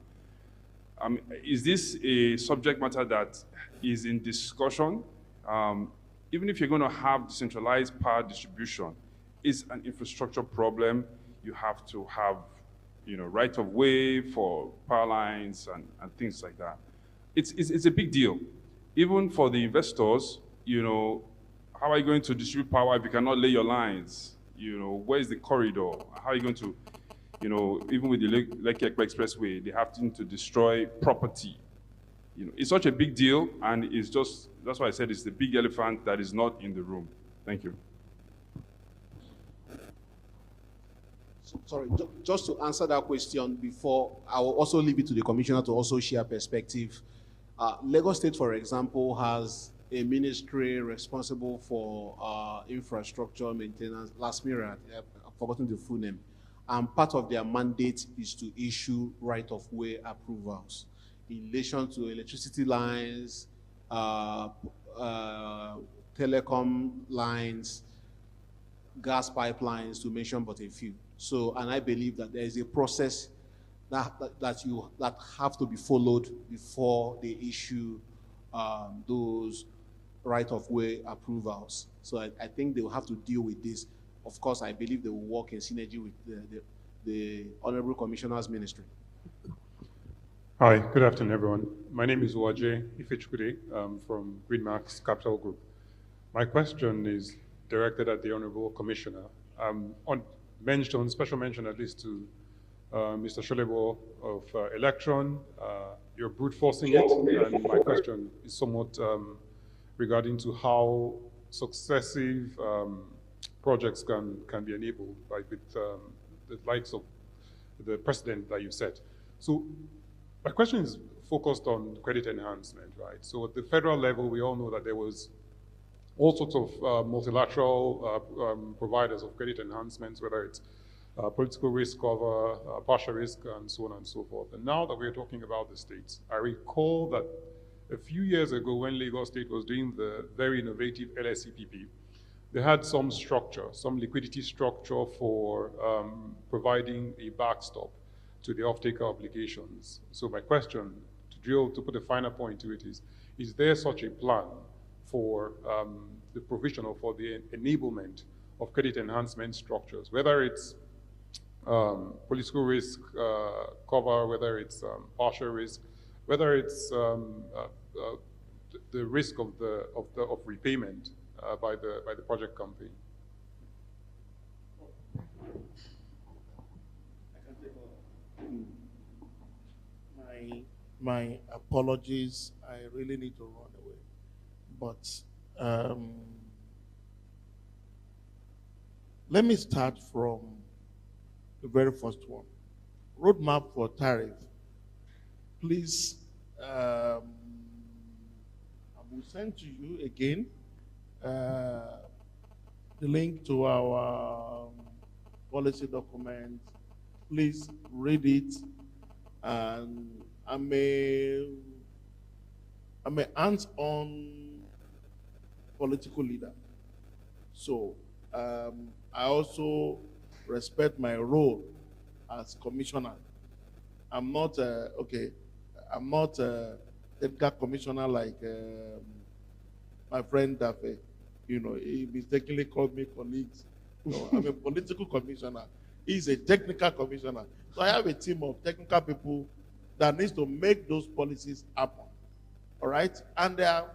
Is this a subject matter that is in discussion? Even if you're going to have decentralized power distribution, it's an infrastructure problem. You have to have, you know, right of way for power lines and things like that. It's a big deal. Even for the investors, you know, how are you going to distribute power if you cannot lay your lines? You know, where's the corridor? How are you going to, you know, even with the Lekki Ekpe Expressway, they have to destroy property. You know, it's such a big deal, and it's just, that's why I said it's the big elephant that is not in the room. Thank you. Sorry, just to answer that question before, I will also leave it to the commissioner to also share perspective. Lagos State, for example, has a ministry responsible for infrastructure maintenance. Last year, I've forgotten the full name. And part of their mandate is to issue right-of-way approvals in relation to electricity lines, telecom lines, gas pipelines, to mention but a few. So, and I believe that there is a process that have to be followed before they issue those right-of-way approvals. So I think they will have to deal with this. Of course, I believe they will work in synergy with the Honorable Commissioner's Ministry. Hi, good afternoon, everyone. My name is Uwaje Ifechukwude from Greenmarks Capital Group. My question is directed at the Honorable Commissioner. Special mention at least to Mr. Sholebo of Electron. You're brute forcing it, and my question is somewhat regarding to how successive projects can be enabled with the likes of the precedent that you set. So my question is focused on credit enhancement, right? So at the federal level, we all know that there was all sorts of multilateral providers of credit enhancements, whether it's political risk cover, partial risk, and so on and so forth. And now that we're talking about the states, I recall that a few years ago when Lagos State was doing the very innovative LSCPP, they had some structure, some liquidity structure for providing a backstop to the off-taker obligations. So my question drill, to put a finer point to it, is there such a plan for the provision or for the enablement of credit enhancement structures, whether it's political risk cover, whether it's partial risk, whether it's the risk of repayment by the project company? My apologies. I really need to run away. But let me start from the very first one. Roadmap for tariff. Please, I will send to you again the link to our policy document. Please read it. And I'm a hands-on political leader. So I also respect my role as commissioner. I'm not I'm not a technical commissioner like my friend Dafe. You know, he mistakenly called me colleagues. No, I'm a political commissioner. He's a technical commissioner. So I have a team of technical people that needs to make those policies happen. All right? And they are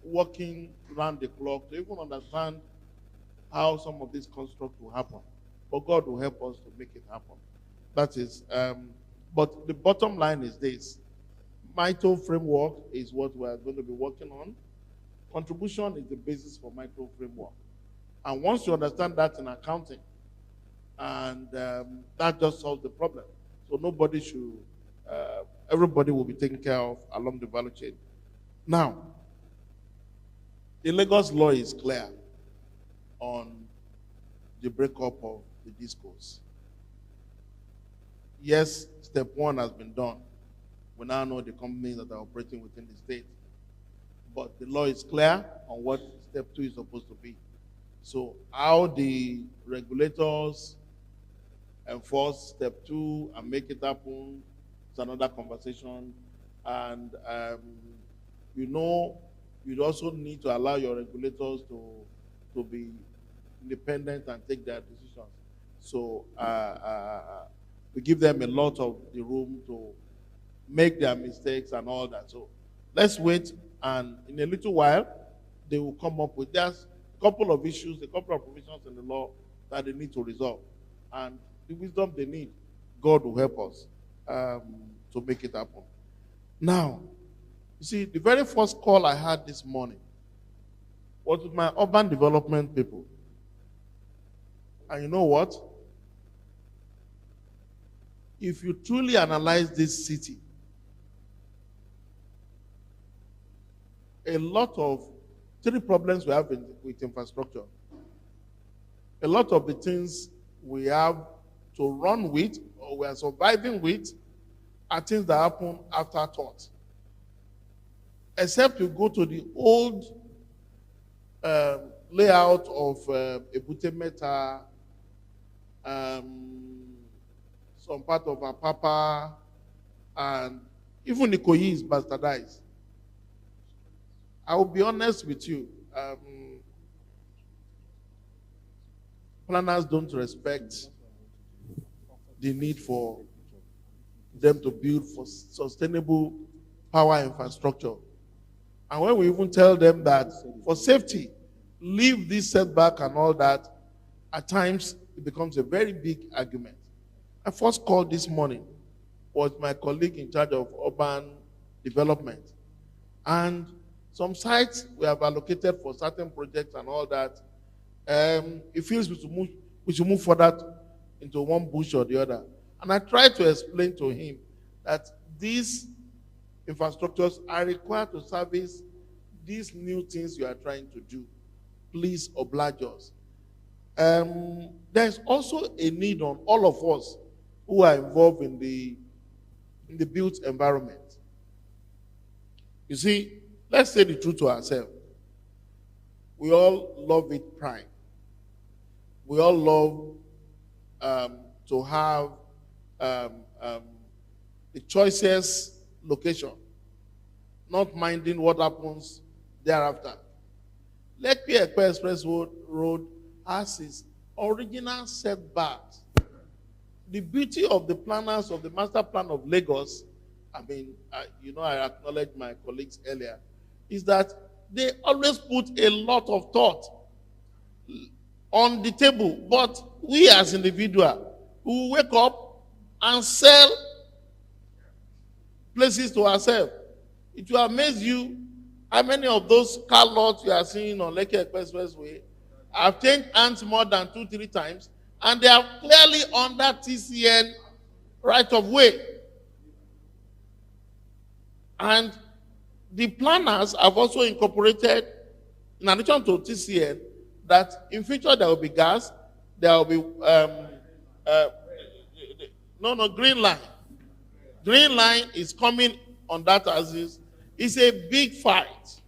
working around the clock to even understand how some of these constructs will happen. But God will help us to make it happen. That is, but the bottom line is this. MITO framework is what we are going to be working on. Contribution is the basis for MITO framework. And once you understand that in accounting, and that just solves the problem. So nobody should, everybody will be taken care of along the value chain. Now, the Lagos law is clear on the breakup of the discourse. Yes, step one has been done. We now know the companies that are operating within the state. But the law is clear on what step two is supposed to be. So how the regulators enforce step two and make it happen is another conversation. And you also need to allow your regulators to be independent and take their decisions. So we give them a lot of the room to make their mistakes and all that. So let's wait, and in a little while, they will come up with just a couple of issues, a couple of provisions in the law that they need to resolve. And the wisdom they need, God will help us to make it happen. Now, you see, the very first call I had this morning was with my urban development people. And you know what? If you truly analyze this city, a lot of three problems we have with infrastructure. A lot of the things we have to run with or we are surviving with are things that happen after thought. Except you go to the old layout of Ebute Meta, some part of Apapa, and even Ikoyi is bastardized. I will be honest with you. Planners don't respect the need for them to build for sustainable power infrastructure. And when we even tell them that for safety, leave this setback and all that, at times it becomes a very big argument. I first called this morning was my colleague in charge of urban development. And some sites we have allocated for certain projects and all that, it feels we should move further into one bush or the other. And I tried to explain to him that these infrastructures are required to service these new things you are trying to do. Please oblige us. There's also a need on all of us who are involved in the built environment. You see, let's say the truth to ourselves. We all love it prime. We all love to have the choicest location, not minding what happens thereafter. Lekki Express Road has its original setbacks. The beauty of the planners of the master plan of Lagos, I acknowledge my colleagues earlier, is that they always put a lot of thought on the table. But we as individuals, who wake up and sell places to ourselves. It will amaze you how many of those car lots you are seeing on Lekki Expressway have changed hands more than 2-3 times, and they are clearly under TCN right of way. And the planners have also incorporated, in addition to TCN, that in future there will be gas, there will be green line. Green line is coming on that as is. It's a big fight.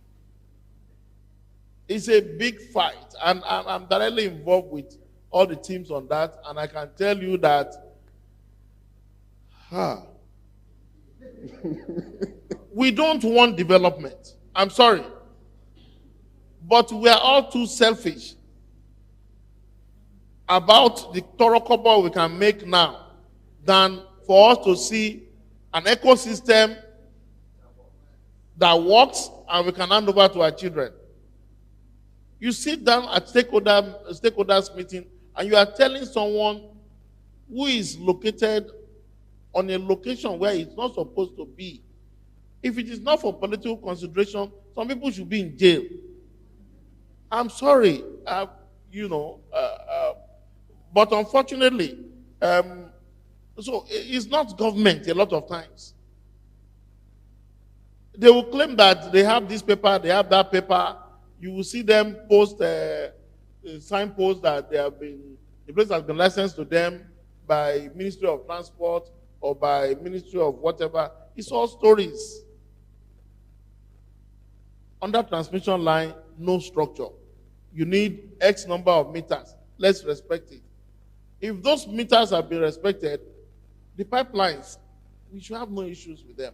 It's a big fight. And I'm directly involved with all the teams on that. And I can tell you that we don't want development. I'm sorry. But we are all too selfish about the thorough cover we can make now than for us to see an ecosystem that works and we can hand over to our children. You sit down at stakeholders meeting and you are telling someone who is located on a location where it's not supposed to be. If it is not for political consideration, some people should be in jail. I'm sorry, but unfortunately, so it's not government a lot of times. They will claim that they have this paper, they have that paper. You will see them post signposts that the place has been licensed to them by Ministry of Transport or by Ministry of whatever. It's all stories. Under transmission line, no structure. You need X number of meters. Let's respect it. If those meters have been respected, the pipelines, we should have no issues with them.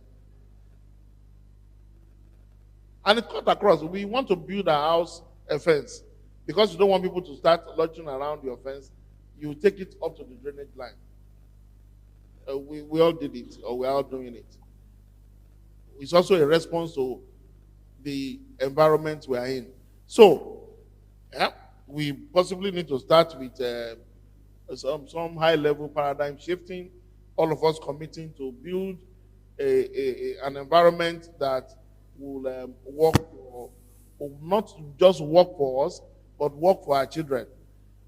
And it cut across. We want to build a house, a fence. Because you don't want people to start lodging around your fence, you take it up to the drainage line. We all did it, or we're all doing it. It's also a response to the environment we are in. So, we possibly need to start with some high-level paradigm shifting, all of us committing to build an environment that will not just work for us, but work for our children.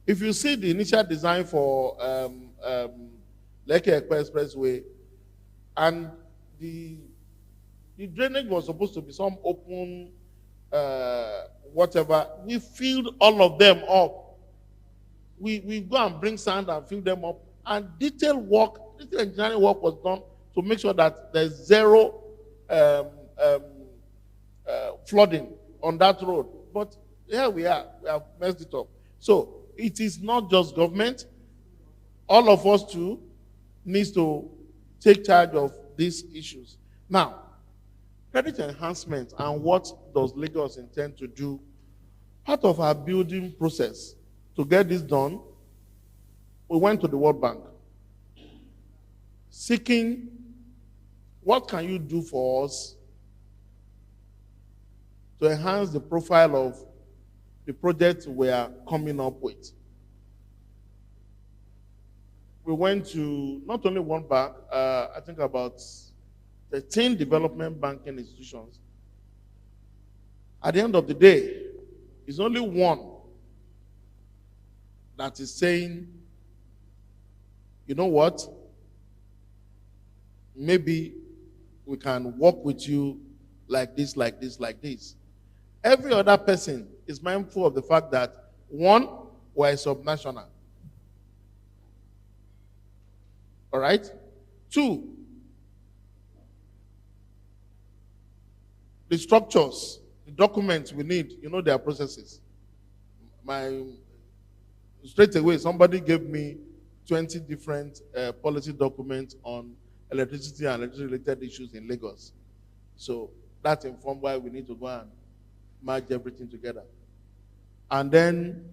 If you see the initial design for Lekki Expressway, and the drainage was supposed to be some open whatever, we filled all of them up. We go and bring sand and fill them up, and detailed engineering work was done to make sure that there's zero flooding on that road. But here we are, we have messed it up. So it is not just government. All of us too needs to take charge of these issues. Now, credit enhancement and what does Lagos intend to do? Part of our building process to get this done, we went to the World Bank seeking what can you do for us to enhance the profile of the projects we are coming up with. We went to not only one bank, I think about 13 development banking institutions. At the end of the day, it's only one that is saying, you know what, maybe we can work with you like this, like this, like this. Every other person is mindful of the fact that, one, we're a subnational. All right? Two, the structures, the documents we need, their processes. Straight away, somebody gave me 20 different policy documents on electricity and electricity-related issues in Lagos. So that's informed why we need to go and merge everything together. And then,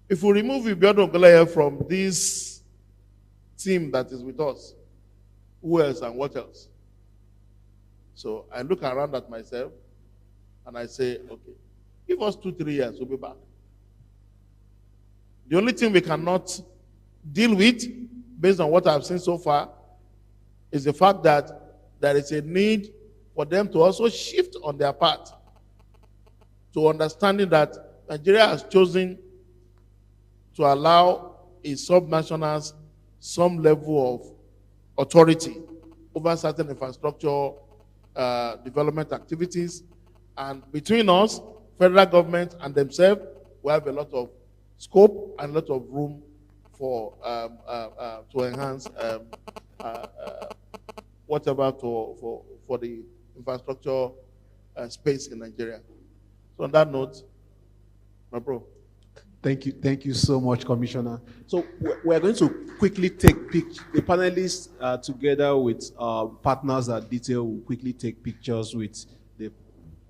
if we remove Ibiodun Ogunleye from this team that is with us, who else and what else? So I look around at myself and I say, okay, give us 2-3 years, we'll be back. The only thing we cannot deal with, based on what I've seen so far, is the fact that there is a need for them to also shift on their part to understanding that Nigeria has chosen to allow its subnationals some level of authority over certain infrastructure development activities. And between us, federal government and themselves, we have a lot of scope and a lot of room for to enhance whatever for the infrastructure space in Nigeria. So on that note, my bro. Thank you so much, Commissioner. So we're going to quickly take pictures. The panelists, together with partners at Detail, will quickly take pictures with the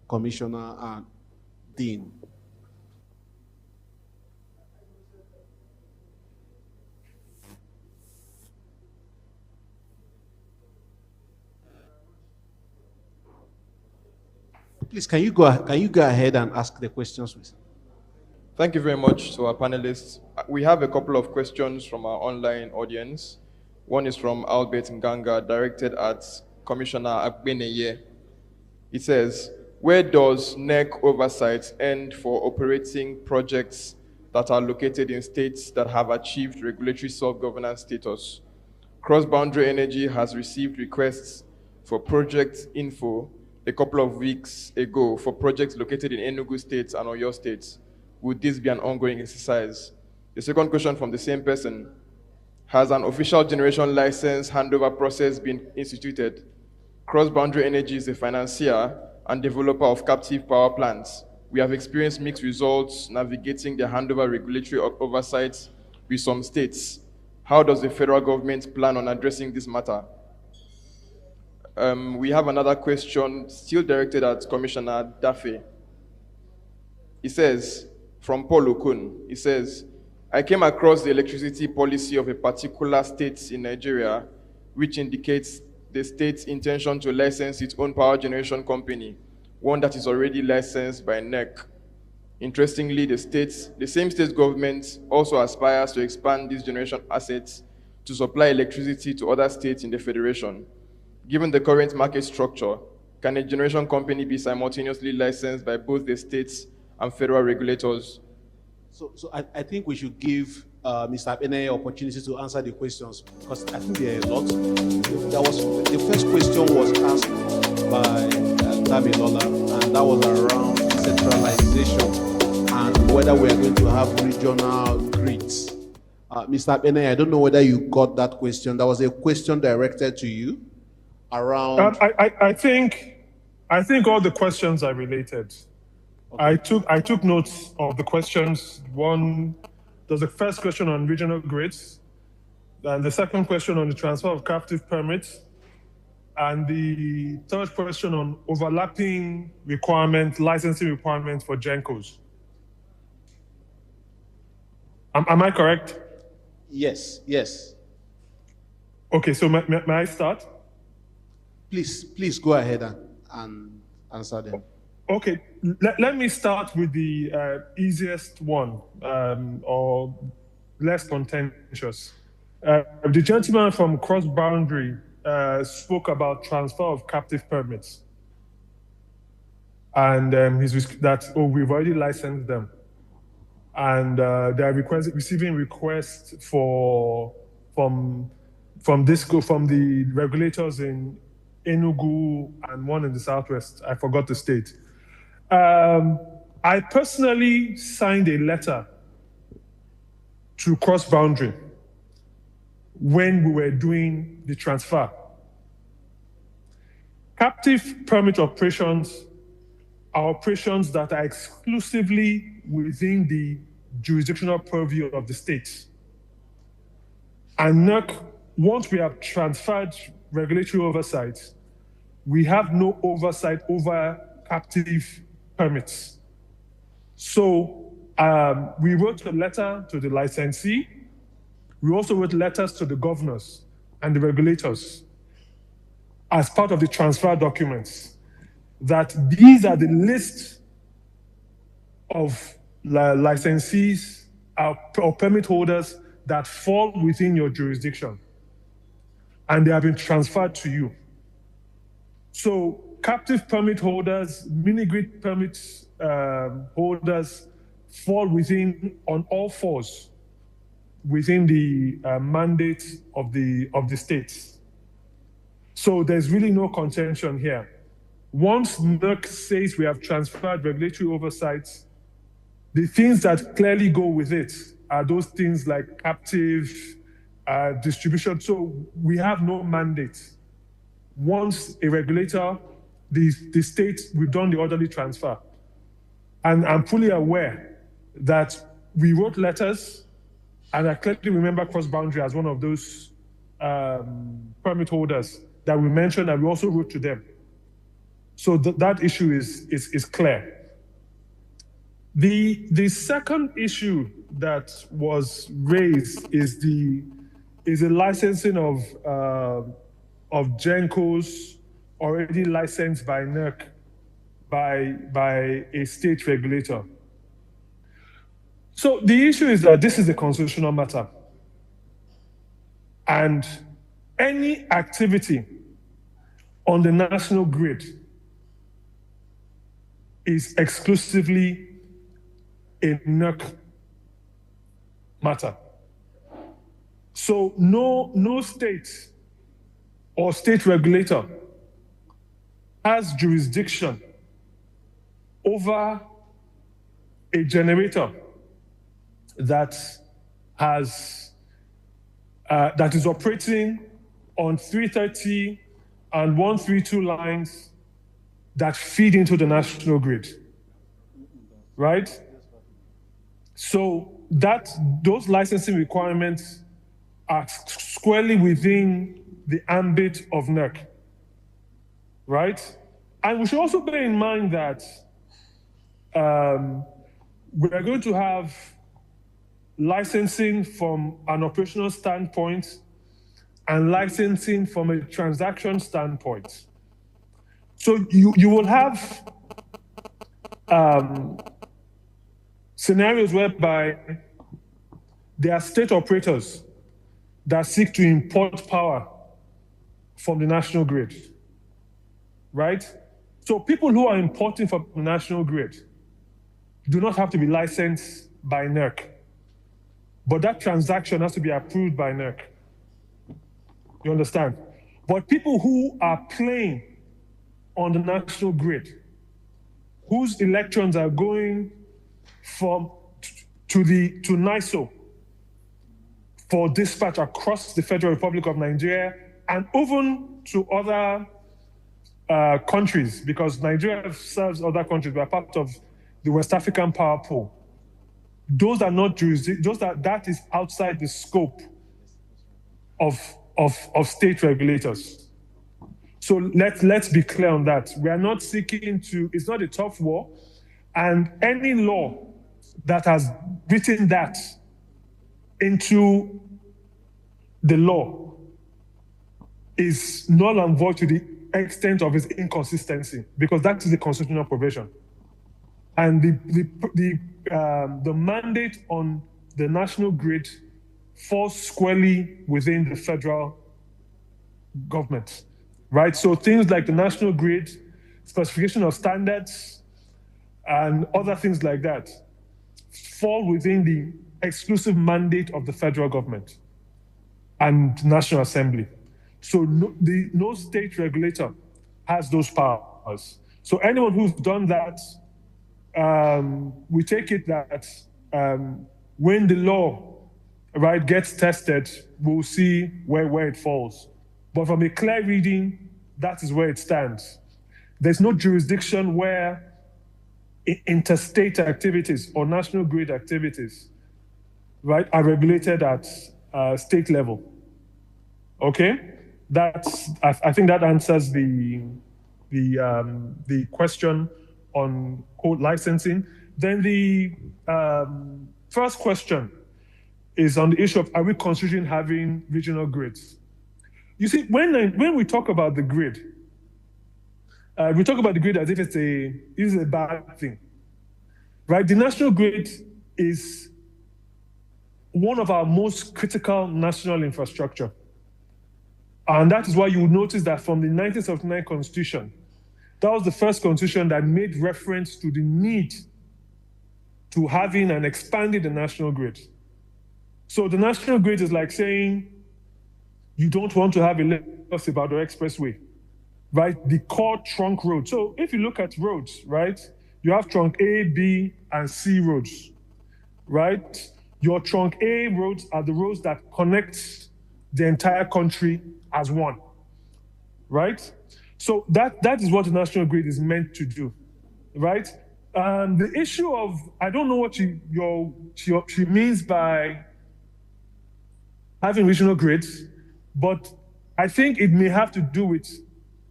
Commissioner and Dean. Please, can you go ahead and ask the questions, please? Thank you very much to our panelists. We have a couple of questions from our online audience. One is from Albert Nganga, directed at Commissioner Akbeneye. It says, where does NEC oversight end for operating projects that are located in states that have achieved regulatory self-governance status? Cross-Boundary Energy has received requests for project info a couple of weeks ago for projects located in Enugu State and Oyo State. Would this be an ongoing exercise? The second question from the same person, has an official generation license handover process been instituted? Cross-Boundary Energy is a financier and developer of captive power plants. We have experienced mixed results navigating the handover regulatory oversight with some states. How does the federal government plan on addressing this matter? We have another question still directed at Commissioner Daffy. He says, from Paul Okun, he says, I came across the electricity policy of a particular state in Nigeria, which indicates the state's intention to license its own power generation company, one that is already licensed by NEC. Interestingly, the same state government also aspires to expand these generation assets to supply electricity to other states in the federation. Given the current market structure, can a generation company be simultaneously licensed by both the states and federal regulators? So I think we should give Mr. Akbeneye opportunity to answer the questions, because I think there are a lot. The first question was asked by Damilola, and that was around decentralization and whether we are going to have regional grids. Mr. Akbeneye, I don't know whether you got that question. That was a question directed to you around. I think all the questions are related. Okay. I took notes of the questions. One, there's the first question on regional grids, and the second question on the transfer of captive permits, and the third question on overlapping requirements, licensing requirements for GENCOs. Am I correct? Yes. Okay, so may I start? Please go ahead and answer them. Okay, let me start with the easiest one, or less contentious. The gentleman from Cross Boundary spoke about transfer of captive permits. And we've already licensed them. And they are receiving requests from the regulators in Enugu and one in the Southwest. I forgot the state. I personally signed a letter to Cross Boundary when we were doing the transfer. Captive permit operations are operations that are exclusively within the jurisdictional purview of the state. And NERC, once we have transferred regulatory oversight, we have no oversight over captive permits. So we wrote a letter to the licensee. We also wrote letters to the governors and the regulators as part of the transfer documents that these are the list of licensees or permit holders that fall within your jurisdiction, and they have been transferred to you. So captive permit holders, mini-grid permit holders fall within, on all fours, within the mandate of the states. So there's really no contention here. Once NERC says we have transferred regulatory oversight, the things that clearly go with it are those things like captive distribution. So we have no mandate. Once a regulator, the state, we've done the orderly transfer. And I'm fully aware that we wrote letters, and I clearly remember cross-boundary as one of those permit holders that we mentioned, and we also wrote to them. So that issue is clear. The second issue that was raised is the licensing of GENCOs already licensed by NERC by a state regulator. So the issue is that this is a constitutional matter, and any activity on the national grid is exclusively a NERC matter. So no state or state regulator has jurisdiction over a generator that is operating on 330 and 132 lines that feed into the national grid, right? So those licensing requirements are squarely within the ambit of NERC, right? And we should also bear in mind that we are going to have licensing from an operational standpoint and licensing from a transaction standpoint. So you will have scenarios whereby there are state operators that seek to import power from the national grid, right? So people who are importing from the national grid do not have to be licensed by NERC, but that transaction has to be approved by NERC. You understand? But people who are playing on the national grid, whose electrons are going to NISO for dispatch across the Federal Republic of Nigeria and even to other countries, because Nigeria serves other countries. We are part of the West African Power Pool. Those are not that is outside the scope of state regulators. So let's be clear on that. We are not seeking to, it's not a tough war, and any law that has written that into the law is null and void to the extent of its inconsistency, because that is the constitutional provision. And the mandate on the national grid falls squarely within the federal government, right? So things like the national grid, specification of standards, and other things like that fall within the exclusive mandate of the federal government and National Assembly. So no state regulator has those powers. So anyone who's done that, we take it that when the law, right, gets tested, we'll see where it falls. But from a clear reading, that is where it stands. There's no jurisdiction where interstate activities or national grid activities, right, are regulated at state level. Okay? I think that answers the question on code licensing. Then the first question is on the issue of, are we considering having regional grids? You see, when we talk about the grid, we talk about the grid as if it's a bad thing, right? The national grid is one of our most critical national infrastructure. And that is why you would notice that from the 1979 Constitution, that was the first constitution that made reference to the need to having and expanding the national grid. So the national grid is like saying you don't want to have a Lagos Ibadan expressway, right? The core trunk road. So if you look at roads, right, you have trunk A, B, and C roads, right? Your trunk A roads are the roads that connect the entire country as one, right? So that is what the national grid is meant to do, right? The issue of, I don't know what she means by having regional grids, but I think it may have to do with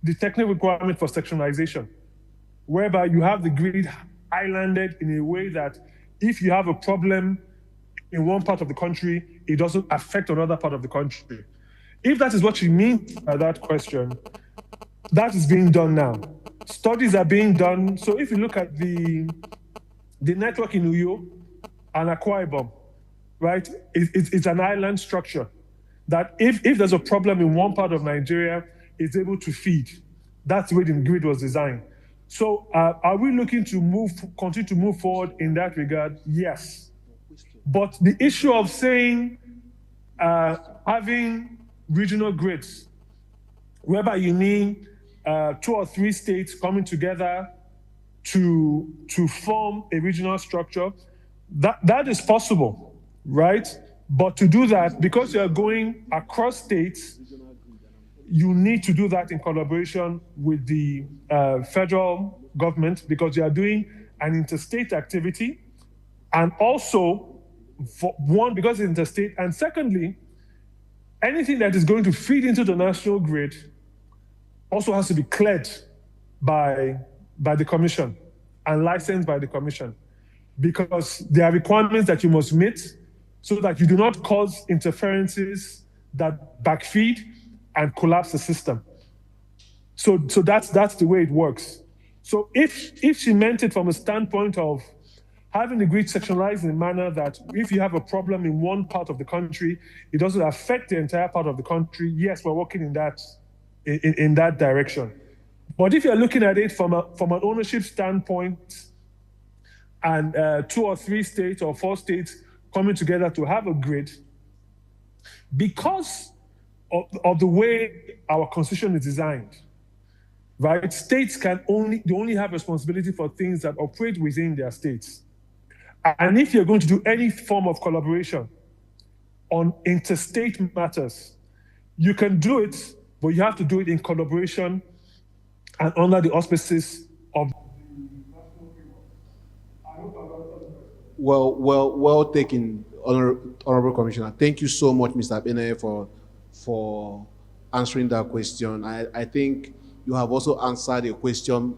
the technical requirement for sectionalization, whereby you have the grid islanded in a way that if you have a problem in one part of the country, it doesn't affect another part of the country. If that is what you mean by that question, that is being done now. Studies are being done. So if you look at the network in Uyo and Akwa Ibom, right, it's an island structure that if there's a problem in one part of Nigeria, it's able to feed. That's the way the grid was designed. So are we looking to continue to move forward in that regard? Yes. But the issue of saying having regional grids, whereby you need 2 or 3 states coming together to form a regional structure, that is possible, right? But to do that, because you're going across states, you need to do that in collaboration with the federal government, because you are doing an interstate activity, and also, for one, because it's interstate, and secondly, anything that is going to feed into the national grid also has to be cleared by the commission and licensed by the commission, because there are requirements that you must meet so that you do not cause interferences that backfeed and collapse the system. So that's the way it works. So if she meant it from a standpoint of having the grid sectionalized in a manner that if you have a problem in one part of the country, it doesn't affect the entire part of the country, yes, we're working in that direction. But if you're looking at it from an ownership standpoint, and 2 or 3 states or 4 states coming together to have a grid, because of the way our constitution is designed, right? States only have responsibility for things that operate within their states. And if you're going to do any form of collaboration on interstate matters, you can do it, but you have to do it in collaboration and under the auspices of. Well taken, Honorable Commissioner. Thank you so much, Mr. Benay, for answering that question. I think you have also answered a question,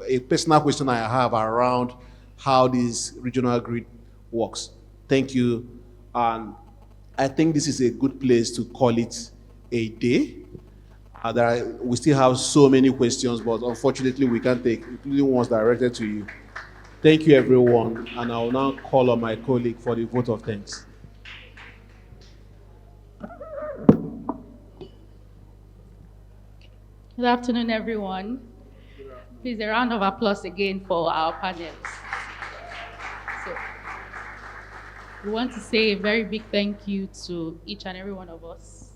a personal question I have around how this regional grid works. Thank you. And I think this is a good place to call it a day. We still have so many questions, but unfortunately we can't take, including ones directed to you. Thank you, everyone. And I will now call on my colleague for the vote of thanks. Good afternoon, everyone. Please, a round of applause again for our panelists. So, we want to say a very big thank you to each and every one of us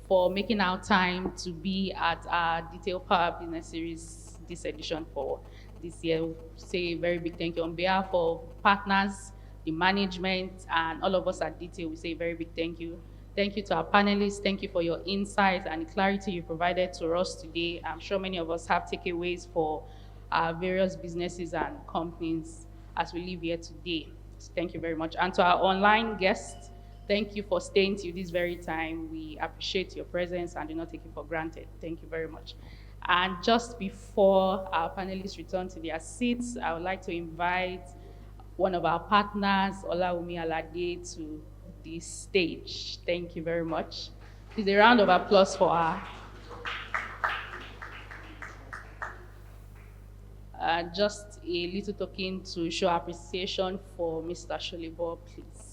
for making our time to be at our Detailed Power Business Series this edition for this year. We'll say a very big thank you on behalf of partners, the management, and all of us at Detail. We say a very big thank you. Thank you to our panelists. Thank you for your insights and the clarity you provided to us today. I'm sure many of us have takeaways for our various businesses and companies as we leave here today. So thank you very much. And to our online guests, Thank you for staying till this very time. We appreciate your presence and do not take it for granted. Thank you very much. And just before our panelists return to their seats, I would like to invite one of our partners, Olaumi Alade, to the stage. Thank you very much. Please, a round of applause for her. Just a little token to show appreciation for Mr. Sholebo, please.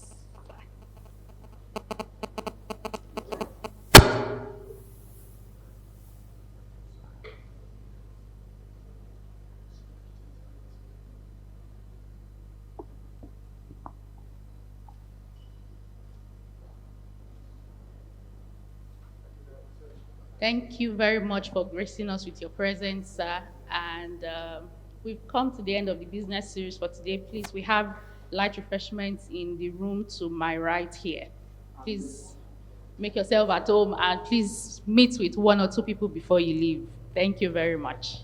Thank you very much for gracing us with your presence, sir. And we've come to the end of the business series for today. Please, we have light refreshments in the room to my right here. Please make yourself at home and please meet with one or two people before you leave. Thank you very much.